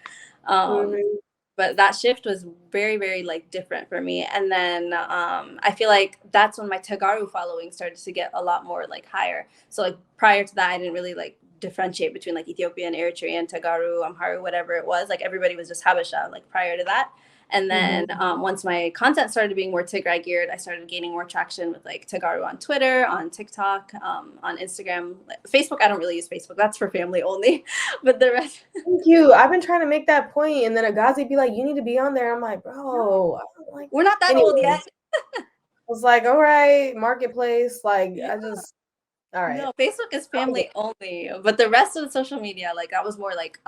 But that shift was very, very like different for me. And then I feel like that's when my Tegaru following started to get a lot more like higher. So like prior to that, I didn't really like differentiate between like Ethiopian, Eritrean, Tegaru, Amharu, whatever it was. Like everybody was just Habesha like prior to that. And then once my content started being more Tigray geared, I started gaining more traction with like Tegaru on Twitter, on TikTok, on Instagram, Facebook. I don't really use Facebook. That's for family only. But the rest. Thank you. I've been trying to make that point, and then Agazi be like, "You need to be on there." I'm like, "Bro, I don't like." We're not that old yet. I was like, "All right, marketplace." Like, I just, all right. No, Facebook is family only, but the rest of the social media, like that was more like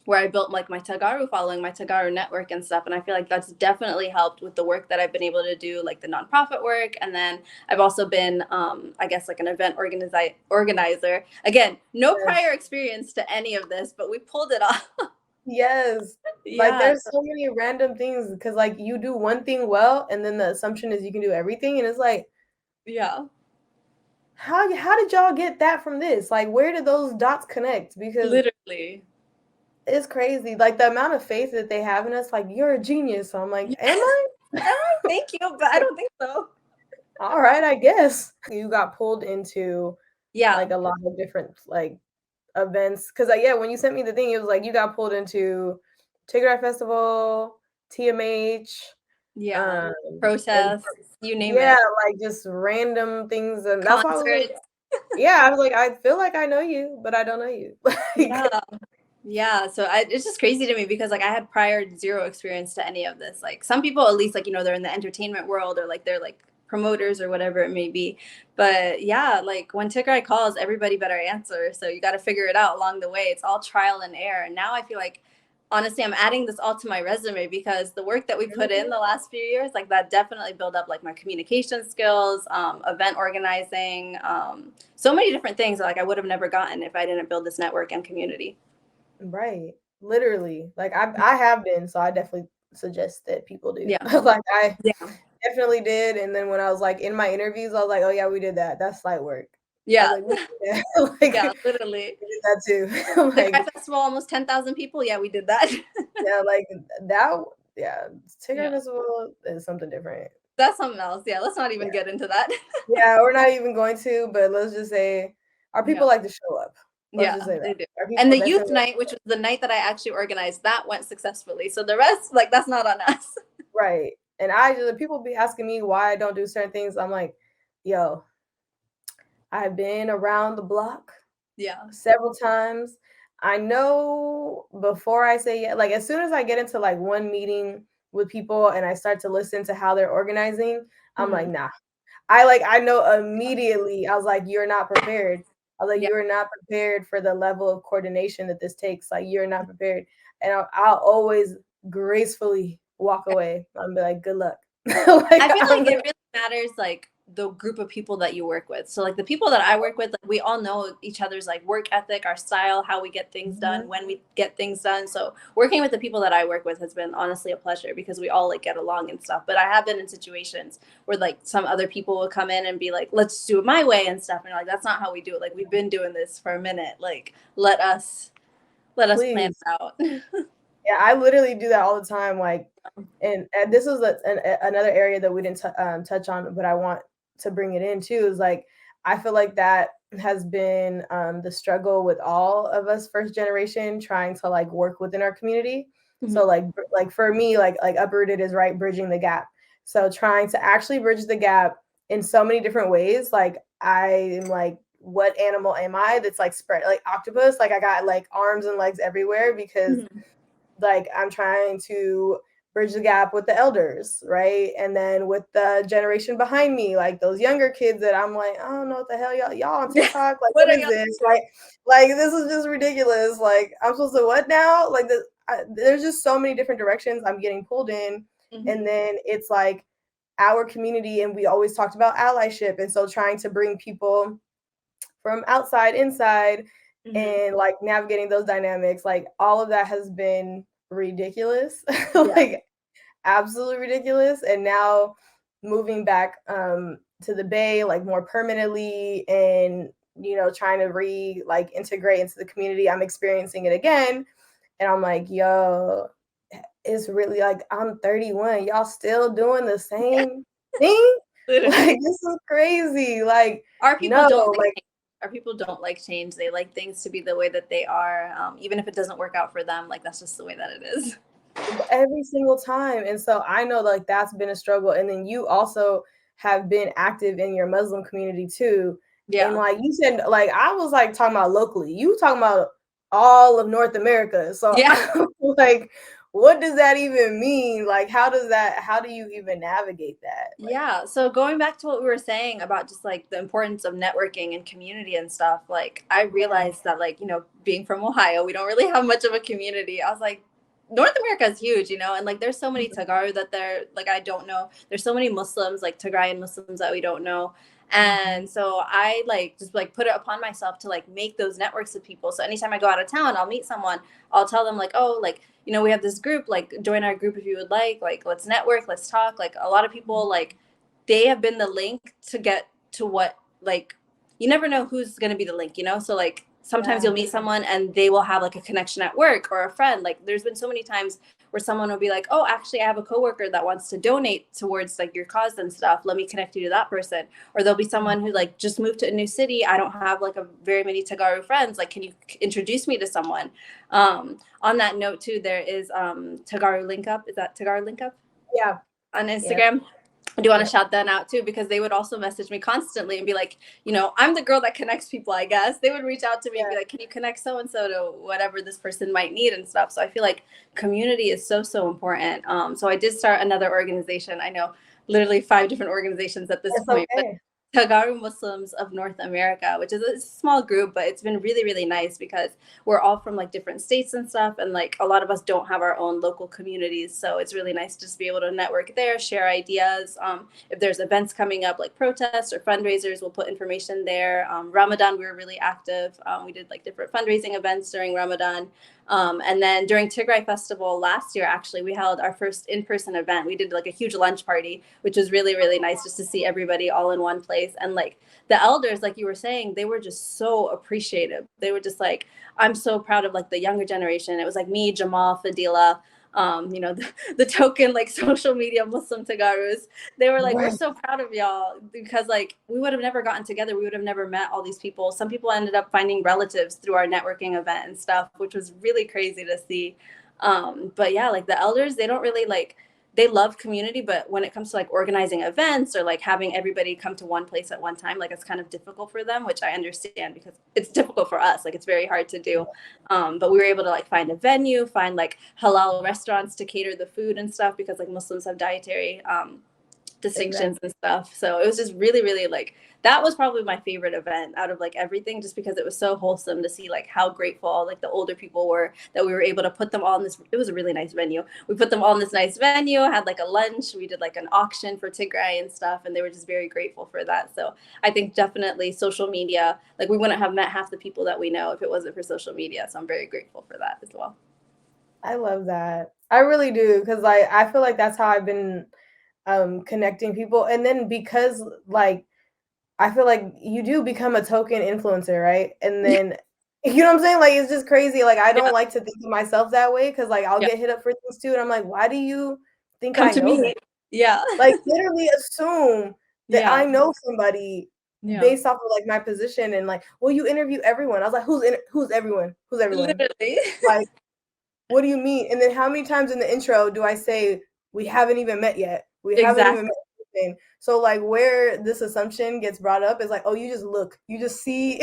where I built like my Tegaru following, my Tegaru network and stuff. And I feel like that's definitely helped with the work that I've been able to do, like the nonprofit work. And then I've also been, I guess, like an event organizer. Again, no prior experience to any of this, but we pulled it off. Yes. Like there's so many random things because like you do one thing well and then the assumption is you can do everything. And it's like, yeah. How did y'all get that from this? Like, where did those dots connect? Because literally, it's crazy. Like the amount of faith that they have in us. Like, you're a genius. So I'm like, am I? Thank you, but I don't think so. All right, I guess you got pulled into like a lot of different like events. Because when you sent me the thing, it was like you got pulled into Tigray Festival, TMH. Protests, you name it. Yeah, like just random things, and that's why I was like, I was like, I feel like I know you, but I don't know you. So it's just crazy to me because like I had prior zero experience to any of this. Like some people, at least, like, you know, they're in the entertainment world or like they're like promoters or whatever it may be. But yeah, like when Tigray calls, everybody better answer. So you got to figure it out along the way. It's all trial and error. And now I feel like, honestly, I'm adding this all to my resume because the work that we put in the last few years, like that definitely built up like my communication skills, event organizing, so many different things that like I would have never gotten if I didn't build this network and community. Right. Literally. Like I have been, so I definitely suggest that people do. Yeah. Like I definitely did. And then when I was like in my interviews, I was like, oh yeah, we did that. That's slight work. Yeah. Like, yeah, literally. We did that too. Like Tigray Festival, almost 10,000 people. Yeah, we did that. Yeah, like that. Yeah. Tigray Festival is something different. That's something else. Yeah, let's not even get into that. Yeah, we're not even going to, but let's just say our people like to show up. Let's just say they do. Our And the youth night, which was the night that I actually organized, that went successfully. So the rest, like, that's not on us. Right. And people be asking me why I don't do certain things. I'm like, yo, I've been around the block several times. I know before I say like as soon as I get into like one meeting with people and I start to listen to how they're organizing, I'm like, nah. I know immediately. I was like, you're not prepared. I was like, you're not prepared for the level of coordination that this takes. Like, you're not prepared. And I'll always gracefully walk away. I'll be like, good luck. I feel like it really matters, like, the group of people that you work with. So like the people that I work with, like, we all know each other's like work ethic, our style, how we get things done, when we get things done. So working with the people that I work with has been honestly a pleasure because we all like get along and stuff. But I have been in situations where like some other people will come in and be like, let's do it my way and stuff. And like, that's not how we do it. Like, we've been doing this for a minute. Like, let us plan it out. Yeah, I literally do that all the time. Like, and this is another area that we didn't touch on, but I want to bring it in too, is like, I feel like that has been the struggle with all of us first generation trying to like work within our community. So like for me, like Uprooted is bridging the gap. So trying to actually bridge the gap in so many different ways. Like I am like, what animal am I that's like spread like octopus? Like I got like arms and legs everywhere because like I'm trying to bridge the gap with the elders, right? And then with the generation behind me, like those younger kids that I'm like, I don't know what the hell y'all on TikTok, like what is this? Like this is just ridiculous. Like I'm supposed to what now? Like there's just so many different directions I'm getting pulled in. And then it's like our community, and we always talked about allyship, and so trying to bring people from outside inside and like navigating those dynamics, like all of that has been ridiculous. Like absolutely ridiculous. And now moving back to the Bay, like more permanently, and you know, trying to integrate into the community, I'm experiencing it again. And I'm like, yo, it's really like, I'm 31, y'all still doing the same thing. Like this is crazy. Like our people don't like change. They like things to be the way that they are, even if it doesn't work out for them. Like that's just the way that it is every single time. And so I know like that's been a struggle. And then you also have been active in your Muslim community too. And like you said, like I was like talking about locally, you talking about all of North America. So like what does that even mean? Like, how do you even navigate that? Like, Yeah. So going back to what we were saying about just like the importance of networking and community and stuff, like I realized that like, being from Ohio, we don't really have much of a community. I was like, North America is huge, and like there's so many Tegaru that they're like I don't know. There's so many Muslims, like Tigrayan Muslims that we don't know. And so I like just like put it upon myself to like make those networks of people. So anytime I go out of town, I'll meet someone, I'll tell them like, oh, like, we have this group, like join our group if you would like, let's network, let's talk. Like a lot of people, like they have been the link to get to what, like, you never know who's going to be the link, So like sometimes you'll meet someone and they will have like a connection at work or a friend. Like there's been so many times where someone will be like, oh, actually I have a coworker that wants to donate towards like your cause and stuff. Let me connect you to that person. Or there'll be someone who like just moved to a new city. I don't have like a very many Tegaru friends. Like, can you introduce me to someone? On that note too, there is Tegaru Link Up. Is that Tegaru Link Up? Yeah. On Instagram. I do want to shout that out too, because they would also message me constantly and be like, I'm the girl that connects people, I guess. They would reach out to me and be like, can you connect so-and-so to whatever this person might need and stuff. So I feel like community is so, so important. So I did start another organization. I know literally 5 different organizations at this point. Okay. But Tegaru Muslims of North America, which is a small group, but it's been really, really nice because we're all from like different states and stuff. And like a lot of us don't have our own local communities. So it's really nice to just be able to network there, share ideas. If there's events coming up like protests or fundraisers, we'll put information there. Ramadan, we were really active. We did like different fundraising events during Ramadan. And then during Tigray Festival last year, actually, we held our first in-person event. We did like a huge lunch party, which was really, really nice just to see everybody all in one place. And like the elders, like you were saying, they were just so appreciative. They were just like, I'm so proud of like the younger generation. It was like me, Jamal, Fadila, the token like social media Muslim Tegarus. They were like, we're so proud of y'all, because like we would have never gotten together. We would have never met all these people. Some people ended up finding relatives through our networking event and stuff, which was really crazy to see. But yeah, like the elders, they don't really like, they love community, but when it comes to like organizing events or like having everybody come to one place at one time, like it's kind of difficult for them, which I understand because it's difficult for us. Like it's very hard to do. But we were able to like find a venue, find like halal restaurants to cater the food and stuff, because like Muslims have dietary distinctions and stuff. So it was just really, really like, that was probably my favorite event out of like everything, just because it was so wholesome to see like how grateful like the older people were that we were able to put them all in this. It was a really nice venue. We put them all in this nice venue, had like a lunch. We did like an auction for Tigray and stuff. And they were just very grateful for that. So I think definitely social media, like we wouldn't have met half the people that we know if it wasn't for social media. So I'm very grateful for that as well. I love that. I really do. Cause like, I feel like that's how I've been connecting people. And then because like, I feel like you do become a token influencer, right? And then, you know what I'm saying? Like, it's just crazy. Like, I don't like to think of myself that way, because like I'll get hit up for things too. And I'm like, why do you think I know that? Yeah. Like, literally assume that I know somebody based off of like my position, and like, well, you interview everyone. I was like, who's everyone? Who's everyone? Literally. Like, what do you mean? And then how many times in the intro do I say we haven't even met yet? We haven't even met. So like where this assumption gets brought up is like, oh, you just see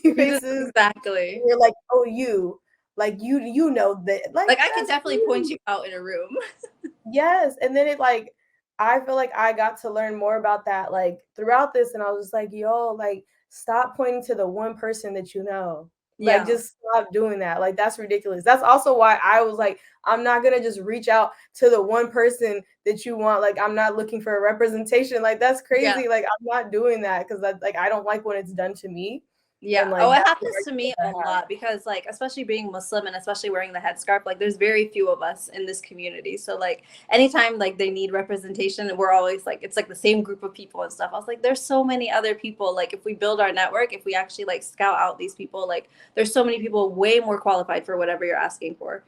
faces. Exactly. You're like, oh, you know that. Like I can definitely point you out in a room. Yes. And then it like, I feel like I got to learn more about that like throughout this. And I was just like, yo, like stop pointing to the one person that you know. Like, just stop doing that. Like, that's ridiculous. That's also why I was like, I'm not going to just reach out to the one person that you want. Like, I'm not looking for a representation. Like, that's crazy. Like, I'm not doing that because like, I don't like when it's done to me. Yeah. And, like, it happens to me a lot because like, especially being Muslim and especially wearing the headscarf, like there's very few of us in this community. So like anytime like they need representation, we're always like, it's like the same group of people and stuff. I was like, there's so many other people. Like if we build our network, if we actually like scout out these people, like there's so many people way more qualified for whatever you're asking for.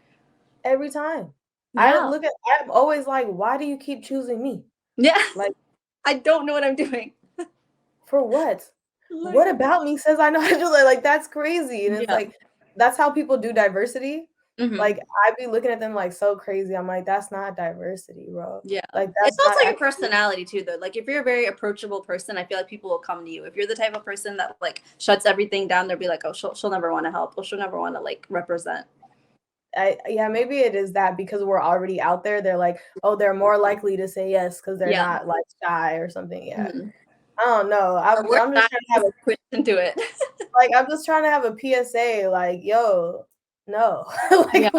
Every time. I'm always like, why do you keep choosing me? Yeah. Like, I don't know what I'm doing. For what? What about me says I know how to do that? Like, that's crazy. And it's like, that's how people do diversity. Like, I'd be looking at them like so crazy. I'm like, that's not diversity, bro. Yeah. Like, it's also your personality too, though. Like, if you're a very approachable person, I feel like people will come to you. If you're the type of person that like shuts everything down, they'll be like, oh, she'll never want to help. Or she'll never want to like represent. Yeah, maybe it is that because we're already out there. They're like, oh, they're more likely to say yes because they're not like shy or something. Yeah, I don't know. I'm just trying to have push into it. like I'm just trying to have a PSA. Like, yo, no, like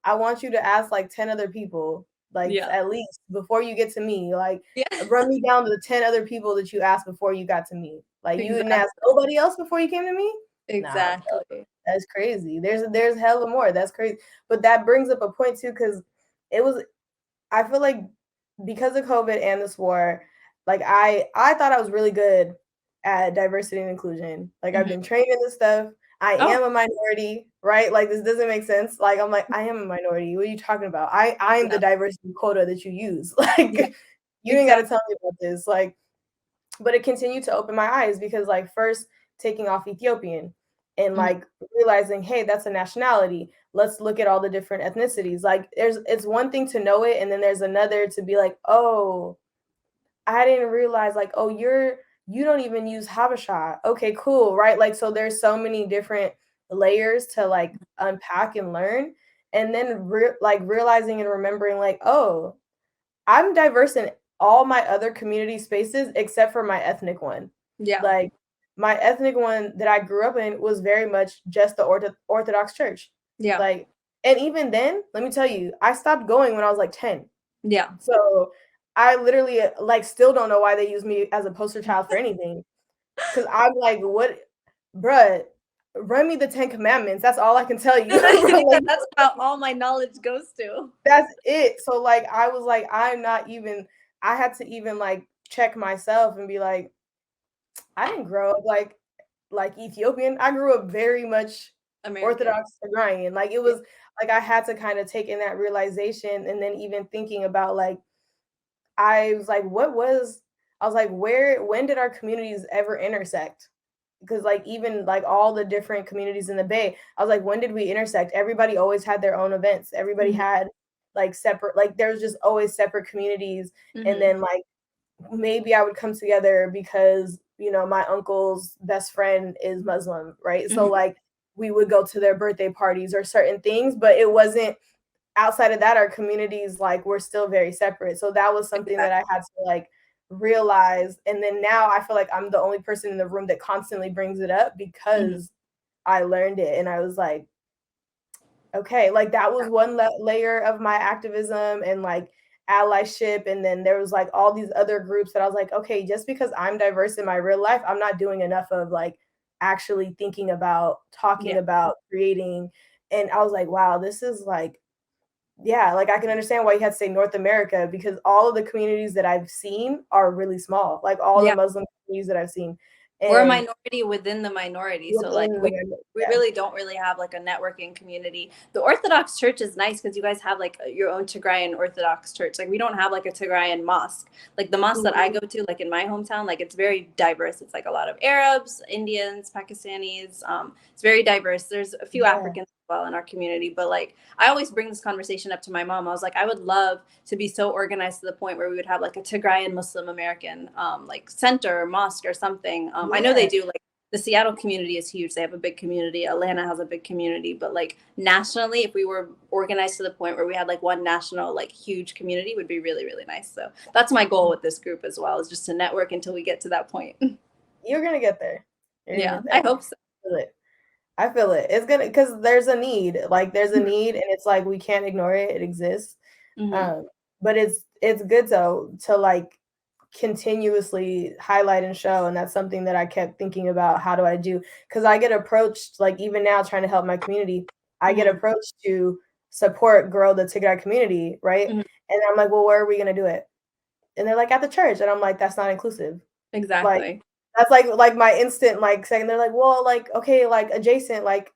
I want you to ask like 10 other people, like at least before you get to me. Like, run me down to the 10 other people that you asked before you got to me. Like, you didn't ask nobody else before you came to me. Exactly. Nah, that's crazy. There's hella more. That's crazy. But that brings up a point too, because I feel like because of COVID and this war, like I thought I was really good at diversity and inclusion. Like I've been trained in this stuff. I am a minority, right? Like this doesn't make sense. Like I'm like, I am a minority. What are you talking about? I am the diversity quota that you use. Like you ain't gotta tell me about this. Like, but it continued to open my eyes because like first taking off Ethiopian and like realizing, hey, that's a nationality. Let's look at all the different ethnicities. Like it's one thing to know it, and then there's another to be like, oh, I didn't realize like, oh, you don't even use Habesha. Okay, cool, right? Like so there's so many different layers to like unpack and learn. And then realizing and remembering like, oh, I'm diverse in all my other community spaces except for my ethnic one. Yeah. Like my ethnic one that I grew up in was very much just the Orthodox Church. Yeah. Like, and even then, let me tell you, I stopped going when I was like 10. Yeah. So I literally like still don't know why they use me as a poster child for anything. Cause I'm like, what, bruh, run me the 10 Commandments. That's all I can tell you. Like, that's about all my knowledge goes to. That's it. So like I was like, I had to even like check myself and be like, I didn't grow up like Ethiopian. I grew up very much American. Orthodox Tigrayan. Like it was like I had to kind of take in that realization, and then even thinking about like I was like, when did our communities ever intersect? Because like even like all the different communities in the Bay, I was like, when did we intersect? Everybody always had their own events. Everybody had like separate, like there was just always separate communities. And then like maybe I would come together because, you know, my uncle's best friend is Muslim, right? So like we would go to their birthday parties or certain things, but it wasn't outside of that, our communities like were still very separate. So that was something that I had to like realize. And then now I feel like I'm the only person in the room that constantly brings it up because I learned it. And I was like, okay, like that was one layer of my activism and like allyship. And then there was like all these other groups that I was like, okay, just because I'm diverse in my real life, I'm not doing enough of like actually thinking about, talking about, creating. And I was like, wow, this is like, yeah, like I can understand why you had to say North America, because all of the communities that I've seen are really small, like all the Muslim communities that I've seen. And we're a minority within the minority. So like we really don't really have like a networking community. The Orthodox Church is nice because you guys have like your own Tigrayan Orthodox Church. Like we don't have like a Tigrayan mosque. Like the mosque that I go to, like in my hometown, like it's very diverse. It's like a lot of Arabs, Indians, Pakistanis. It's very diverse. There's a few Africans as well in our community. But like I always bring this conversation up to my mom. I was like, I would love to be so organized to the point where we would have like a Tigrayan Muslim American like center or mosque or something. I know they do, like the Seattle community is huge. They have a big community. Atlanta has a big community, but like nationally, if we were organized to the point where we had like one national, like huge community, would be really, really nice. So that's my goal with this group as well, is just to network until we get to that point. You're going to get there. I hope so. I feel it. It's gonna, because there's a need. Like there's a need, and it's like we can't ignore it. It exists. But it's good to like continuously highlight and show, and that's something that I kept thinking about. How do I do? Because I get approached, like even now trying to help my community, I get approached to support grow the Tigray community, right? And I'm like, well, where are we gonna do it? And they're like, at the church, and I'm like, that's not inclusive. Exactly. Like, that's like my instant like second. They're like, well, like okay, like adjacent, like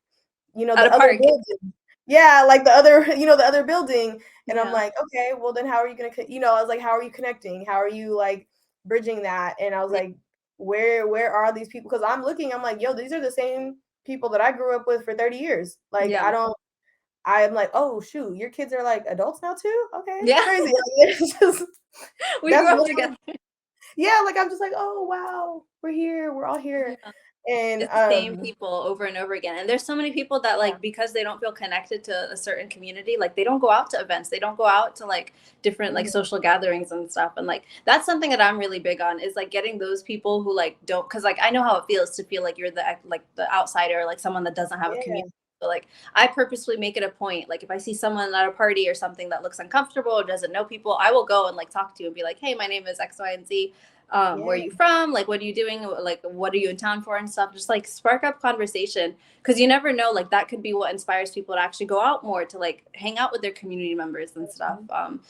you know, the other building. Yeah, like the other, you know, the other building. And I'm like, okay, well then how are you gonna, you know, I was like, how are you connecting? How are you like bridging that? And I was like, where are these people? Because I'm like, yo, these are the same people that I grew up with for 30 years. Like I'm like, oh shoot, your kids are like adults now too? Okay, crazy. Like, it's just, we grew up together. Yeah, like I'm just like, oh wow, we're here, we're all here. Yeah. And It's the same people over and over again. And there's so many people that yeah, like because they don't feel connected to a certain community, like they don't go out to events. They don't go out to like different like mhm, social gatherings and stuff. And like that's something that I'm really big on is like getting those people who like don't cuz like I know how it feels to feel like you're the outsider, like someone that doesn't have a yeah, community. So like I purposely make it a point. Like if I see someone at a party or something that looks uncomfortable or doesn't know people, I will go and like talk to you and be like, "Hey, my name is X, Y, and Z. Where are yeah, you from? Like, what are you doing? Like, what are you in town for and stuff? Just like spark up conversation because you never know. Like, that could be what inspires people to actually go out more to like hang out with their community members and stuff.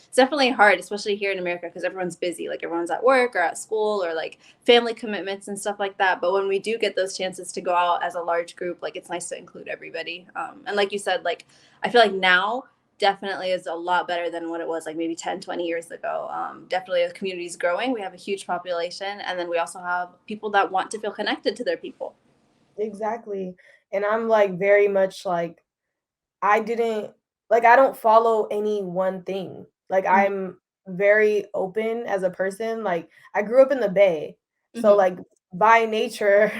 It's definitely hard, especially here in America because everyone's busy. Like, everyone's at work or at school or like family commitments and stuff like that. But when we do get those chances to go out as a large group, like, it's nice to include everybody. And like you said, like, I feel like now definitely is a lot better than what it was like maybe 10, 20 years ago. Definitely the community is growing. We have a huge population. And then we also have people that want to feel connected to their people. exactly. And I'm like very much like I didn't like I don't follow any one thing. Like Mhm. I'm very open as a person. Like I grew up in the Bay. So Mhm. like by nature,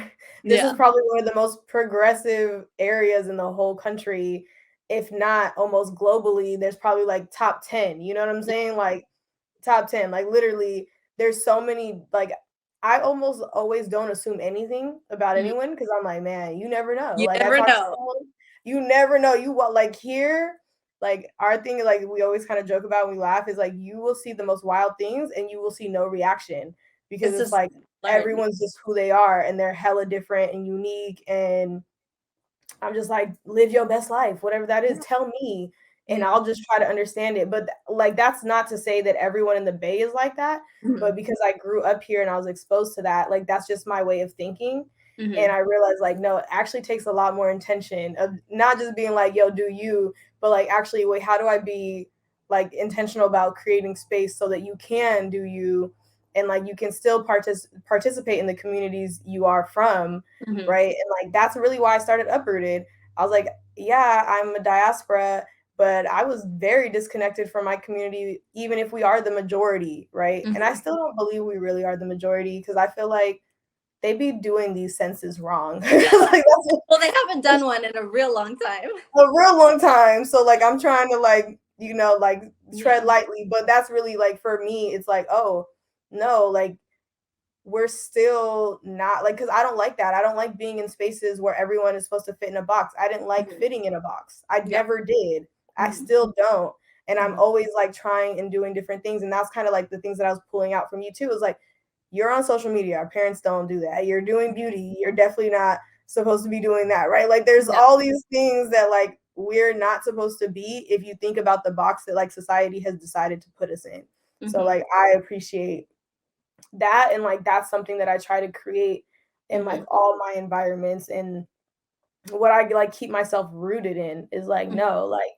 this is Yeah. probably one of the most progressive areas in the whole country, if not almost globally. There's probably like top 10, you know what I'm saying? Like top 10, like literally there's so many like I almost always don't assume anything about Mhm. anyone because I'm like, man, you never know. You Like I never talked to know. someone, you never know. You what like here, like our thing, like we always kind of joke about when we laugh is like you will see the most wild things and you will see no reaction because It's it's just like learn. everyone's just who they are and they're hella different and unique and I'm just like, live your best life, whatever that is, Yeah. tell me, and Yeah. I'll just try to understand it. But like, that's not to say that everyone in the Bay is like that, Mhm. but because I grew up here and I was exposed to that, like, that's just my way of thinking. And Mhm. I realized, like, no, it actually takes a lot more intention of not just being like, yo, do you, but like, actually, wait, how do I be like intentional about creating space so that you can do you and like you can still participate in the communities you are from, Mhm. right? And like that's really why I started Uprooted. I was like, yeah, I'm a diaspora, but I was very disconnected from my community, even if we are the majority, right? And I Mhm. still don't believe we really are the majority because I feel like they be doing these census wrong. Yeah. Like Well, they haven't done one in a real long time. a real long time. So like I'm trying to like, you know, like tread Yeah. lightly, but that's really like for me, it's like, oh no, like we're still not like because I don't like that. I don't like being in spaces where everyone is supposed to fit in a box. I didn't like Mhm. fitting in a box. I Yeah. never did. I Mhm. still don't. And I'm Mhm. always like trying and doing different things. And that's kind of like the things that I was pulling out from you too. Is like you're on social media. Our parents don't do that. You're doing beauty. You're definitely not supposed to be doing that, right? Like there's Yeah. all these things that like we're not supposed to be if you think about the box that like society has decided to put us in. So Mhm. like I appreciate that and like that's something that I try to create in like Mhm. all my environments and what I like keep myself rooted in is like Mhm. no like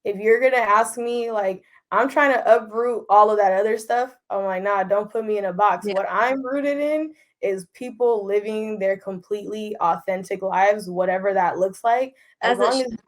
if you're gonna ask me like I'm trying to uproot all of that other stuff I'm like nah don't put me in a box Yeah. what I'm rooted in is people living their completely authentic lives whatever that looks like as As it long as should.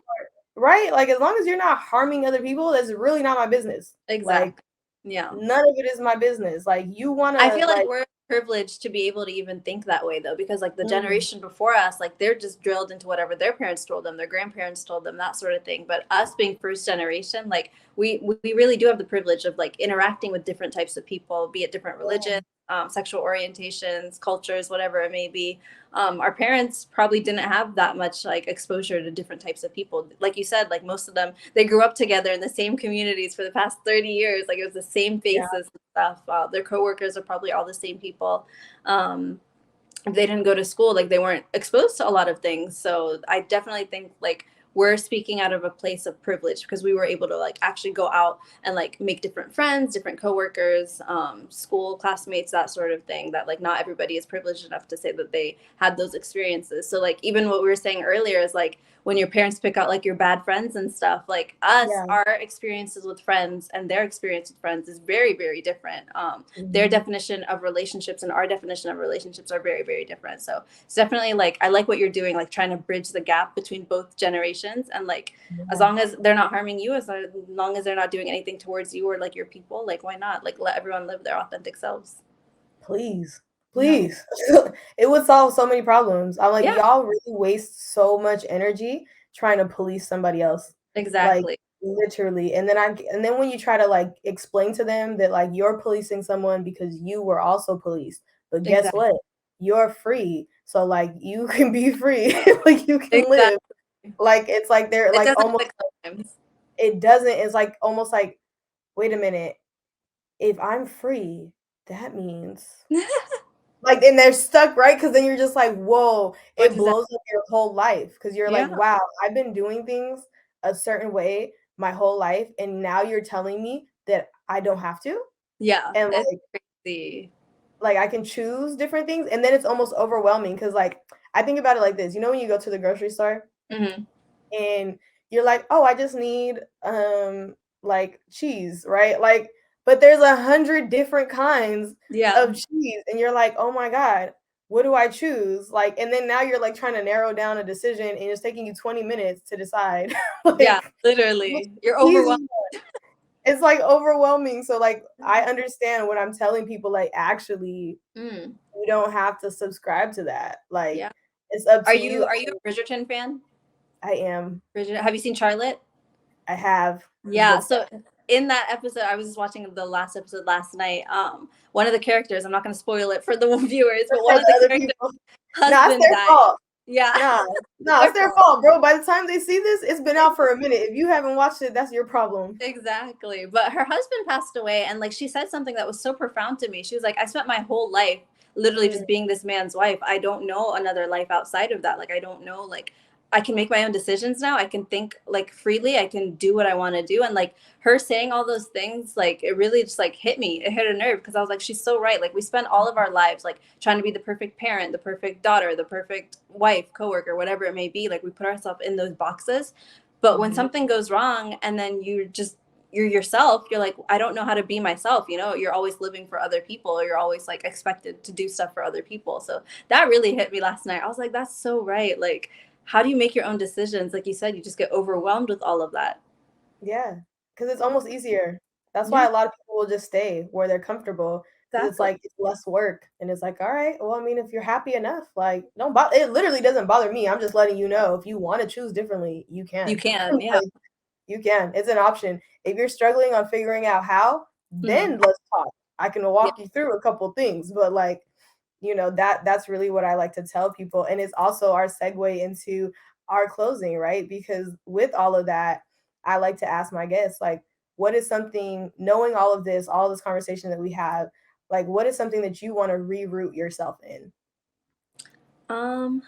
right like as long as you're not harming other people that's really not my business like Exactly. Yeah. none of it is my business like you want I to feel like like we're privileged to be able to even think that way though, because like the mm, generation before us, like they're just drilled into whatever their parents told them, their grandparents told them, that sort of thing. But us being first generation, like we really do have the privilege of like interacting with different types of people, be it different religions, sexual orientations, cultures, whatever it may be. Our parents probably didn't have that much like exposure to different types of people. Like you said, like most of them, they grew up together in the same communities for the past 30 years. Like it was the same yeah faces and stuff. Their coworkers are probably all the same people. If they didn't go to school, like they weren't exposed to a lot of things. So I definitely think like we're speaking out of a place of privilege because we were able to like actually go out and like make different friends, different coworkers, school classmates, that sort of thing. That like not everybody is privileged enough to say that they had those experiences. So like even what we were saying earlier is like when your parents pick out like your bad friends and stuff, like us, yeah our experiences with friends and their experience with friends is very, very different. Their mhm. definition of relationships and our definition of relationships are very, very different. So it's definitely like I like what you're doing, like trying to bridge the gap between both generations. And like as Yeah. long as they're not harming you, as long as they're not doing anything towards you or like your people, like why not? Like let everyone live their authentic selves. please. It would solve so many problems. I'm like, Yeah. y'all really waste so much energy trying to police somebody else. Like Exactly. literally. And then when you try to like explain to them that like you're policing someone because you were also policed, but guess Exactly. what? You're free. So like you can be free. Like you can Exactly. live. Like it's like they're It like doesn't almost click sometimes. it doesn't. It's like almost like, wait a minute. If I'm free, that means like, and they're stuck, right? Because then you're just like, whoa, What it does that? blows up your whole life. Because you're like, Yeah. wow, I've been doing things a certain way my whole life, and now you're telling me that I don't have to, Yeah. and It's crazy. like I can choose different things, and then it's almost overwhelming. Because like I think about it like this, you know, when you go to the grocery store Hmm. and you're like, oh, I just need like cheese, right? Like, but there's 100 different kinds Yeah. of cheese, and you're like, oh my God, what do I choose? Like, and then now you're like trying to narrow down a decision, and it's taking you 20 minutes to decide Yeah. like which Literally. You're cheese overwhelmed. it's like overwhelming. So like I understand when I'm telling people like actually Mm. you don't have to subscribe to that. Like Yeah. it's up Are to you you. a Bridgerton fan? I am. Have you seen Charlotte? I have. It's Yeah, good stuff. so in that episode, I was just watching the last episode last night. One of the characters, I'm not going to spoil it for the viewers, but one For of the the other characters' people. Nah, it's husband their died. fault. Yeah, Nah, it's their fault, bro. By the time they see this, it's been out for a minute. If you haven't watched it, that's your problem. exactly. But her husband passed away, and like she said something that was so profound to me. She was like, "I spent my whole life literally Mm, just being this man's wife. I don't know another life outside of that. Like I don't know like I can make my own decisions now. I can think like freely. I can do what I want to do." And like her saying all those things, like it really just like hit me. It hit a nerve because I was like, she's so right. Like we spend all of our lives like trying to be the perfect parent, the perfect daughter, the perfect wife, coworker, whatever it may be. Like we put ourselves in those boxes. But when mhm. something goes wrong and then you're yourself, you're like, I don't know how to be myself. You know, you're always living for other people. You're always like expected to do stuff for other people. So that really hit me last night. I was like, that's so right. Like, how do you make your own decisions? Like you said, you just get overwhelmed with all of that. Yeah, because it's almost easier. That's why Yeah, a lot of people will just stay where they're comfortable because it's exactly. like it's less work, and it's like, all right, well, I mean, if you're happy enough, like, don't bother. It literally doesn't bother me. I'm just letting you know if you want to choose differently, you You can. can, yeah. Like, you can. It's an option. If you're struggling on figuring out how, Mhm. then let's talk. I can Yeah. walk you through a couple things, but like, you know, that's really what I like to tell people. And it's also our segue into our closing, right? Because with all of that, I like to ask my guests, like, what is something, knowing all this conversation that we have, like, what is something that you want to reroot yourself in? Um,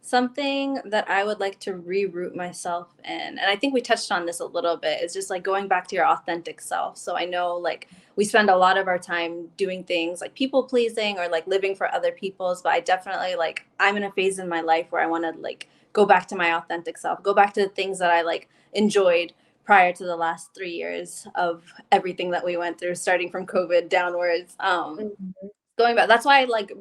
Something that I would like to reroot myself in, and I think we touched on this a little bit, is just like going back to your authentic self. So I know like we spend a lot of our time doing things like people pleasing or like living for other people's, but I definitely like I'm in a phase in my life where I want to like go back to my authentic self, go back to the things that I like enjoyed prior to the last 3 years of everything that we went through, starting from COVID downwards. Mhm. Going back, that's why I like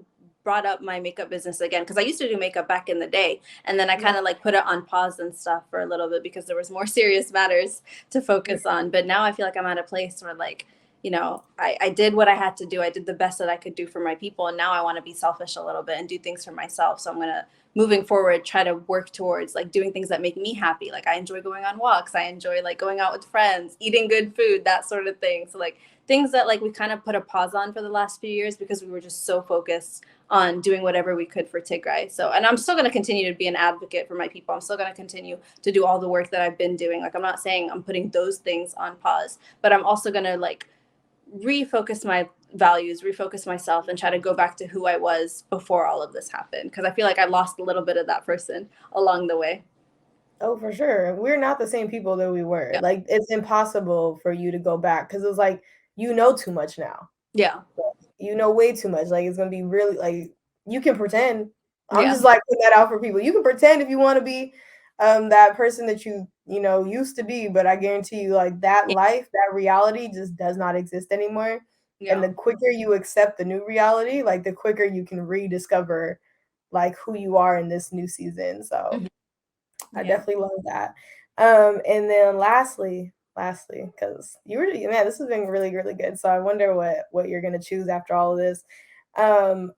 brought up my makeup business again, because I used to do makeup back in the day, and then I Yeah. kind of like put it on pause and stuff for a little bit because there was more serious matters to focus on. But now I feel like I'm at a place where like, you know, I did what I had to do. I did the best that I could do for my people, and now I want to be selfish a little bit and do things for myself. So I'm gonna, moving forward, try to work towards like doing things that make me happy. Like I enjoy going on walks, I enjoy like going out with friends, eating good food, that sort of thing. So like things that like we kind of put a pause on for the last few years because we were just so focused on doing whatever we could for Tigray. So, and I'm still going to continue to be an advocate for my people. I'm still going to continue to do all the work that I've been doing. Like, I'm not saying I'm putting those things on pause, but I'm also going to like refocus my values, refocus myself, and try to go back to who I was before all of this happened. Because I feel like I lost a little bit of that person along the way. Oh, for sure. We're not the same people that we were. Yeah. Like, it's impossible for you to go back because it's like you know too much now. Yeah. You know way too much. Like it's gonna be really like you can pretend. I'm Yeah. just like putting that out for people. You can pretend if you want to be that person that you know used to be, but I guarantee you like that life, that reality just does not exist anymore. And Yeah. the quicker you accept the new reality, like the quicker you can rediscover like who you are in this new season. So Mhm. I Yeah. definitely love that. And then lastly, lastly, because man, this has been really, really good. So I wonder what you're gonna choose after all of this.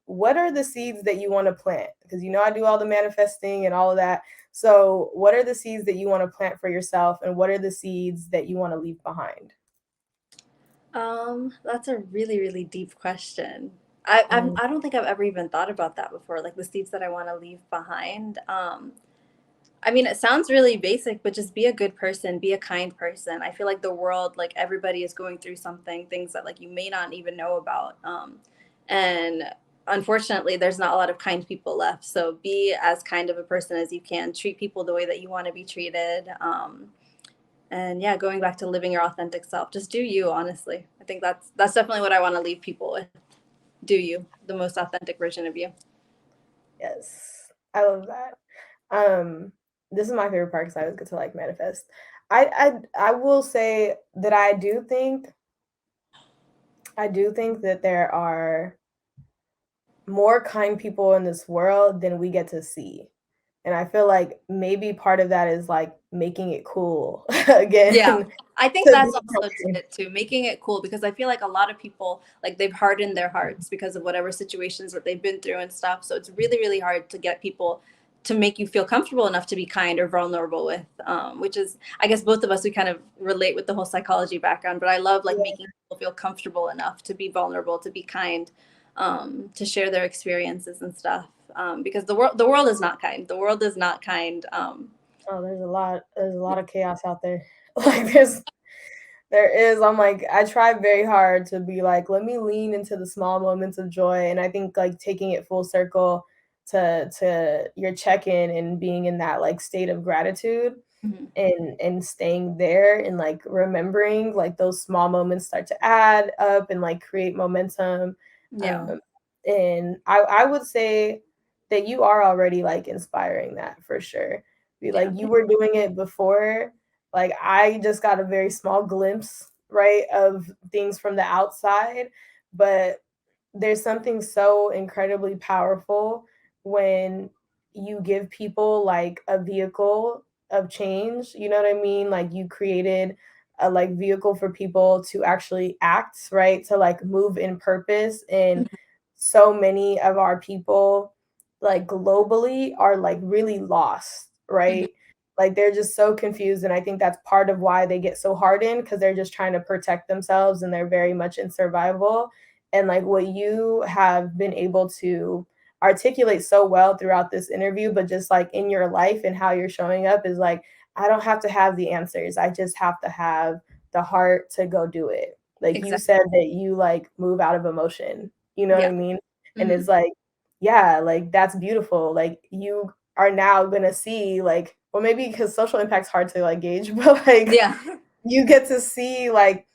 What are the seeds that you want to plant? Because I do all the manifesting and all of that. So what are the seeds that you want to plant for yourself, and what are the seeds that you want to leave behind? That's a really, really deep question. Mm. I don't think I've ever even thought about that before, like the seeds that I want to leave behind. I mean, it sounds really basic, but just be a good person, be a kind person. I feel like the world, like everybody is going through something, things that like you may not even know about. And unfortunately, there's not a lot of kind people left. So be as kind of a person as you can. Treat people the way that you want to be treated. And yeah, going back to living your authentic self, just do you, honestly. I think that's definitely what I want to leave people with. Do you, the most authentic version of you. Yes, I love that. This is my favorite part because I always get to like manifest. I will say that I do think that there are more kind people in this world than we get to see. And I feel like maybe part of that is like making it cool Yeah, again I think to that's be also kind. it too, making it cool because I feel like a lot of people like they've hardened their hearts because of whatever situations that they've been through and stuff. So it's really, really hard to get people to make you feel comfortable enough to be kind or vulnerable with, which is, I guess both of us, we kind of relate with the whole psychology background, but I love like Yeah. making people feel comfortable enough to be vulnerable, to be kind, to share their experiences and stuff. Because the world is not kind. The world is not kind. Oh, there's a lot of chaos out there. Like there is. I'm like, I try very hard to be like, let me lean into the small moments of joy. And I think like taking it full circle to your check-in and being in that like state of gratitude Mhm. and staying there and like remembering like those small moments start to add up and like create momentum. Yeah. Um, and I would say that you are already like inspiring that for sure. Be like Yeah. you were doing it before. Like I just got a very small glimpse, right, of things from the outside, but there's something so incredibly powerful when you give people like a vehicle of change. You know what I mean? Like you created a like vehicle for people to actually act, right? To like move in purpose. And Mhm. so many of our people like globally are like really lost, Mhm. right? Like they're just so confused. And I think that's part of why they get so hardened because they're just trying to protect themselves and they're very much in survival. And like what you have been able to articulate so well throughout this interview, but just like in your life and how you're showing up is like, I don't have to have the answers. I just have to have the heart to go do it. Like you Exactly. said that you like move out of emotion. You know what Yeah. I mean? And Mhm. it's like, yeah, like that's beautiful. Like you are now gonna see like, well, maybe because social impact's hard to like gauge, but like Yeah. you get to see like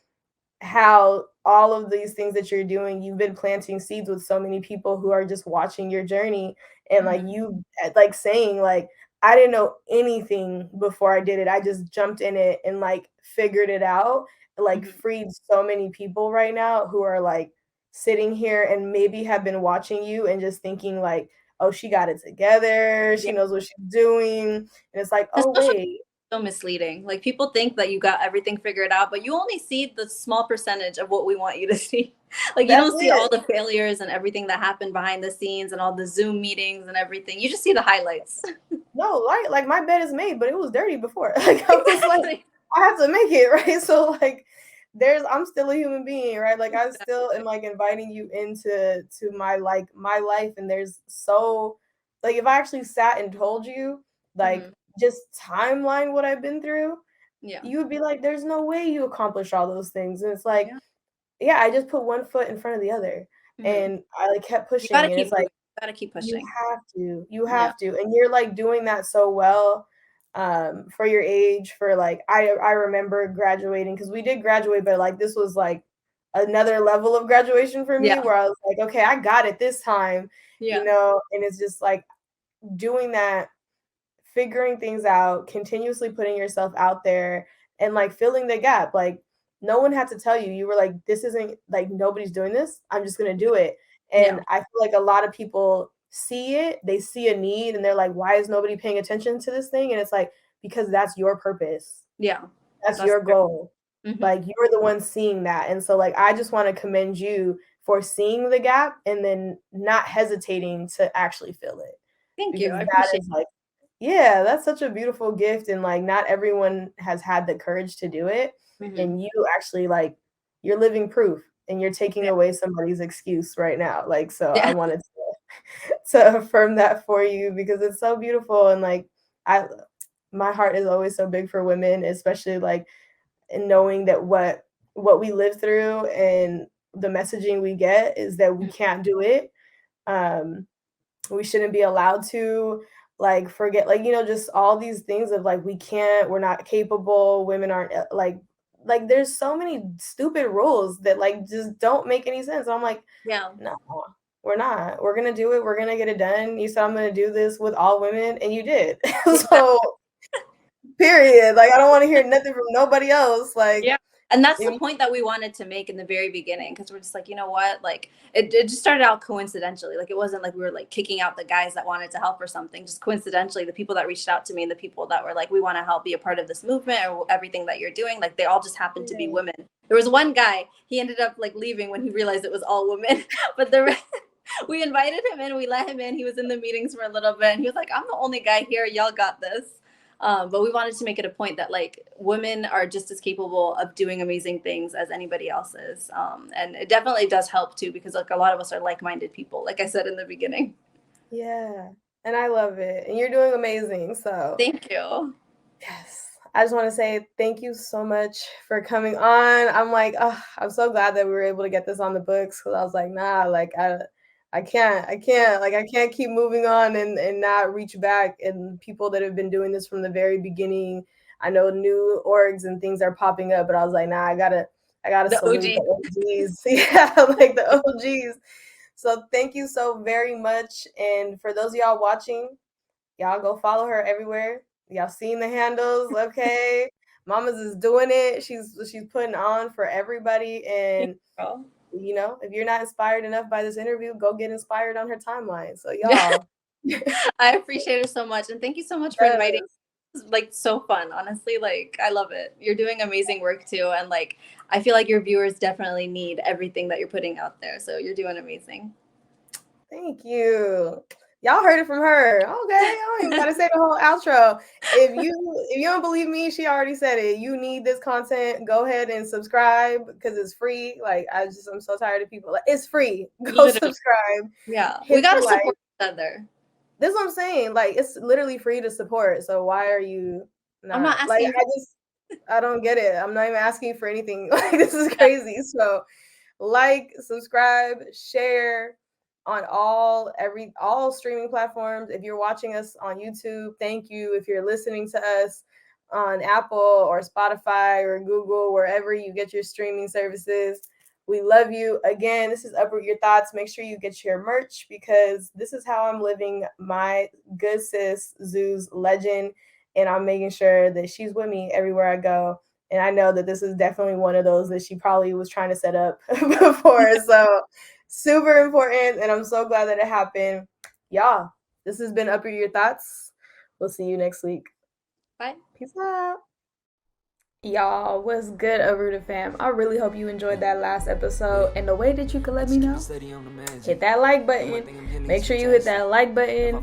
how all of these things that you're doing, you've been planting seeds with so many people who are just watching your journey and like Mhm. you like saying like I didn't know anything before I did it. I just jumped in it and like figured it out, like Mhm. freed so many people right now who are like sitting here and maybe have been watching you and just thinking like, oh, she got it together. Yeah. She knows what she's doing. And it's like, The oh, social wait. so misleading. Like people think that you got everything figured out, but you only see the small percentage of what we want you to see. Like you That's don't see it. all the failures and everything that happened behind the scenes and all the Zoom meetings and everything. You just see the highlights. No, like my bed is made, but it was dirty before. Like I was like, Exactly. I have to make it, right? So like I'm still a human being, right? Like I still am like inviting you into my like my life. And there's so like if I actually sat and told you like Mhm. just timeline what I've been through, Yeah. you would be like, there's no way you accomplish all those things. And it's like, Yeah. yeah, I just put one foot in front of the other. Mhm. And I like kept You got to pushing. And keep it's like moving. You got to keep you pushing. you Yeah. have to, and you're like doing that so well for your age. For like, I remember graduating because we did graduate, but like this was like another level of graduation for me Yeah. where I was like, okay, I got it this time, Yeah. and it's just like doing that, figuring things out, continuously putting yourself out there and like filling the gap. Like no one had to tell you. You were like, this isn't like nobody's doing this. I'm just gonna do it. And Yeah. I feel like a lot of people see it, they see a need and they're like, why is nobody paying attention to this thing? And it's like, because that's your purpose. Yeah. That's your goal. Mm-hmm. Like, you're the one seeing that. And so, like, I just want to commend you for seeing the gap and then not hesitating to actually fill it. Thank you. Because I that appreciate is like, yeah, that's such a beautiful gift. And like, not everyone has had the courage to do it. it. Mm-hmm. And you actually, like, you're living proof and you're taking away somebody's excuse right now. Like, so I wanted to affirm that for you because it's so beautiful. And like, my heart is always so big for women, especially like in knowing that what we live through and the messaging we get is that we can't do it. We shouldn't be allowed to, like, forget, like, you know, just all these things of like, we can't, we're not capable, women aren't like there's so many stupid rules that like just don't make any sense. I'm like, Yeah. no, we're not. We're gonna do it. We're gonna get it done. You said I'm gonna do this with all women, and you did. So, period. Like, I don't want to hear nothing from nobody else. Like, yeah. And that's the point that we wanted to make in the very beginning, because we're just like, you know what, like it just started out coincidentally. Like, it wasn't like we were like kicking out the guys that wanted to help or something. Just coincidentally, the people that reached out to me and the people that were like, we want to help, be a part of this movement or everything that you're doing, like they all just happened to be women. There was one guy, he ended up like leaving when he realized it was all women, but we invited him in, we let him in, he was in the meetings for a little bit, and he was like, I'm the only guy here, y'all got this. But we wanted to make it a point that like women are just as capable of doing amazing things as anybody else is. And it definitely does help too, because like a lot of us are like-minded people, like I said in the beginning. Yeah. And I love it. And you're doing amazing. So thank you. Yes. I just want to say thank you so much for coming on. I'm like, oh, I'm so glad that we were able to get this on the books, because I was like, nah, like I can't, like, I can't keep moving on and not reach back. And people that have been doing this from the very beginning, I know new orgs and things are popping up, but I was like, nah, I gotta salute the OGs. Yeah, like the OGs. So thank you so very much. And for those of y'all watching, y'all go follow her everywhere. Y'all seen the handles, okay? Mama's is doing it. She's putting on for everybody. And you know, if you're not inspired enough by this interview, go get inspired on her timeline. So y'all, I appreciate it so much, and thank you so much for inviting. It's like so fun, honestly. Like, I love it. You're doing amazing work too, and like I feel like your viewers definitely need everything that you're putting out there. So you're doing amazing. Thank you. Y'all heard it from her. Okay, I don't even gotta say the whole outro. If you don't believe me, she already said it. You need this content. Go ahead and subscribe because it's free. Like, I'm so tired of people. Like, it's free. Go subscribe. Yeah, we gotta support each other. That's what I'm saying. Like, it's literally free to support. So why are you not? I'm not asking. Like, I don't get it. I'm not even asking for anything. Like, this is crazy. So, like, subscribe, share on all streaming platforms. If you're watching us on YouTube, thank you. If you're listening to us on Apple or Spotify or Google, wherever you get your streaming services, we love you. Again, this is Uproot Your Thoughts. Make sure you get your merch, because this is how I'm living my good sis Zoo's legend, and I'm making sure that she's with me everywhere I go. And I know that this is definitely one of those that she probably was trying to set up before. So super important, and I'm so glad that it happened. Y'all, this has been Uproot Your Thoughts. We'll see you next week. Bye. Peace out. Y'all, what's good, Uprooted Fam? I really hope you enjoyed that last episode. And the way that you could let me know, hit that like button. Make sure you hit that like button.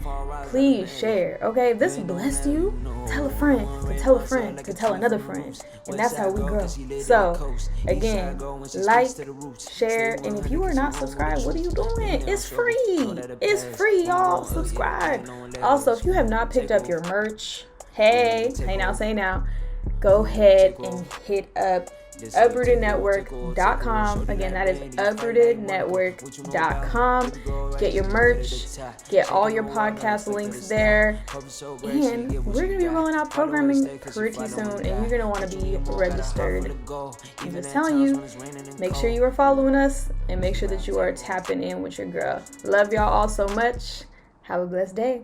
Please share, okay? If this blessed you, tell a friend, to tell a friend, to tell another friend. And that's how we grow. So, again, like, share, and if you are not subscribed, what are you doing? It's free. It's free, y'all. Subscribe. Also, if you have not picked up your merch, hey now, say now. Go ahead and hit up UprootedNetwork.com. Again, that is UprootedNetwork.com. Get your merch, get all your podcast links there. And we're going to be rolling out programming pretty soon, and you're going to want to be registered. I'm just telling you, make sure you are following us and make sure that you are tapping in with your girl. Love y'all all so much. Have a blessed day.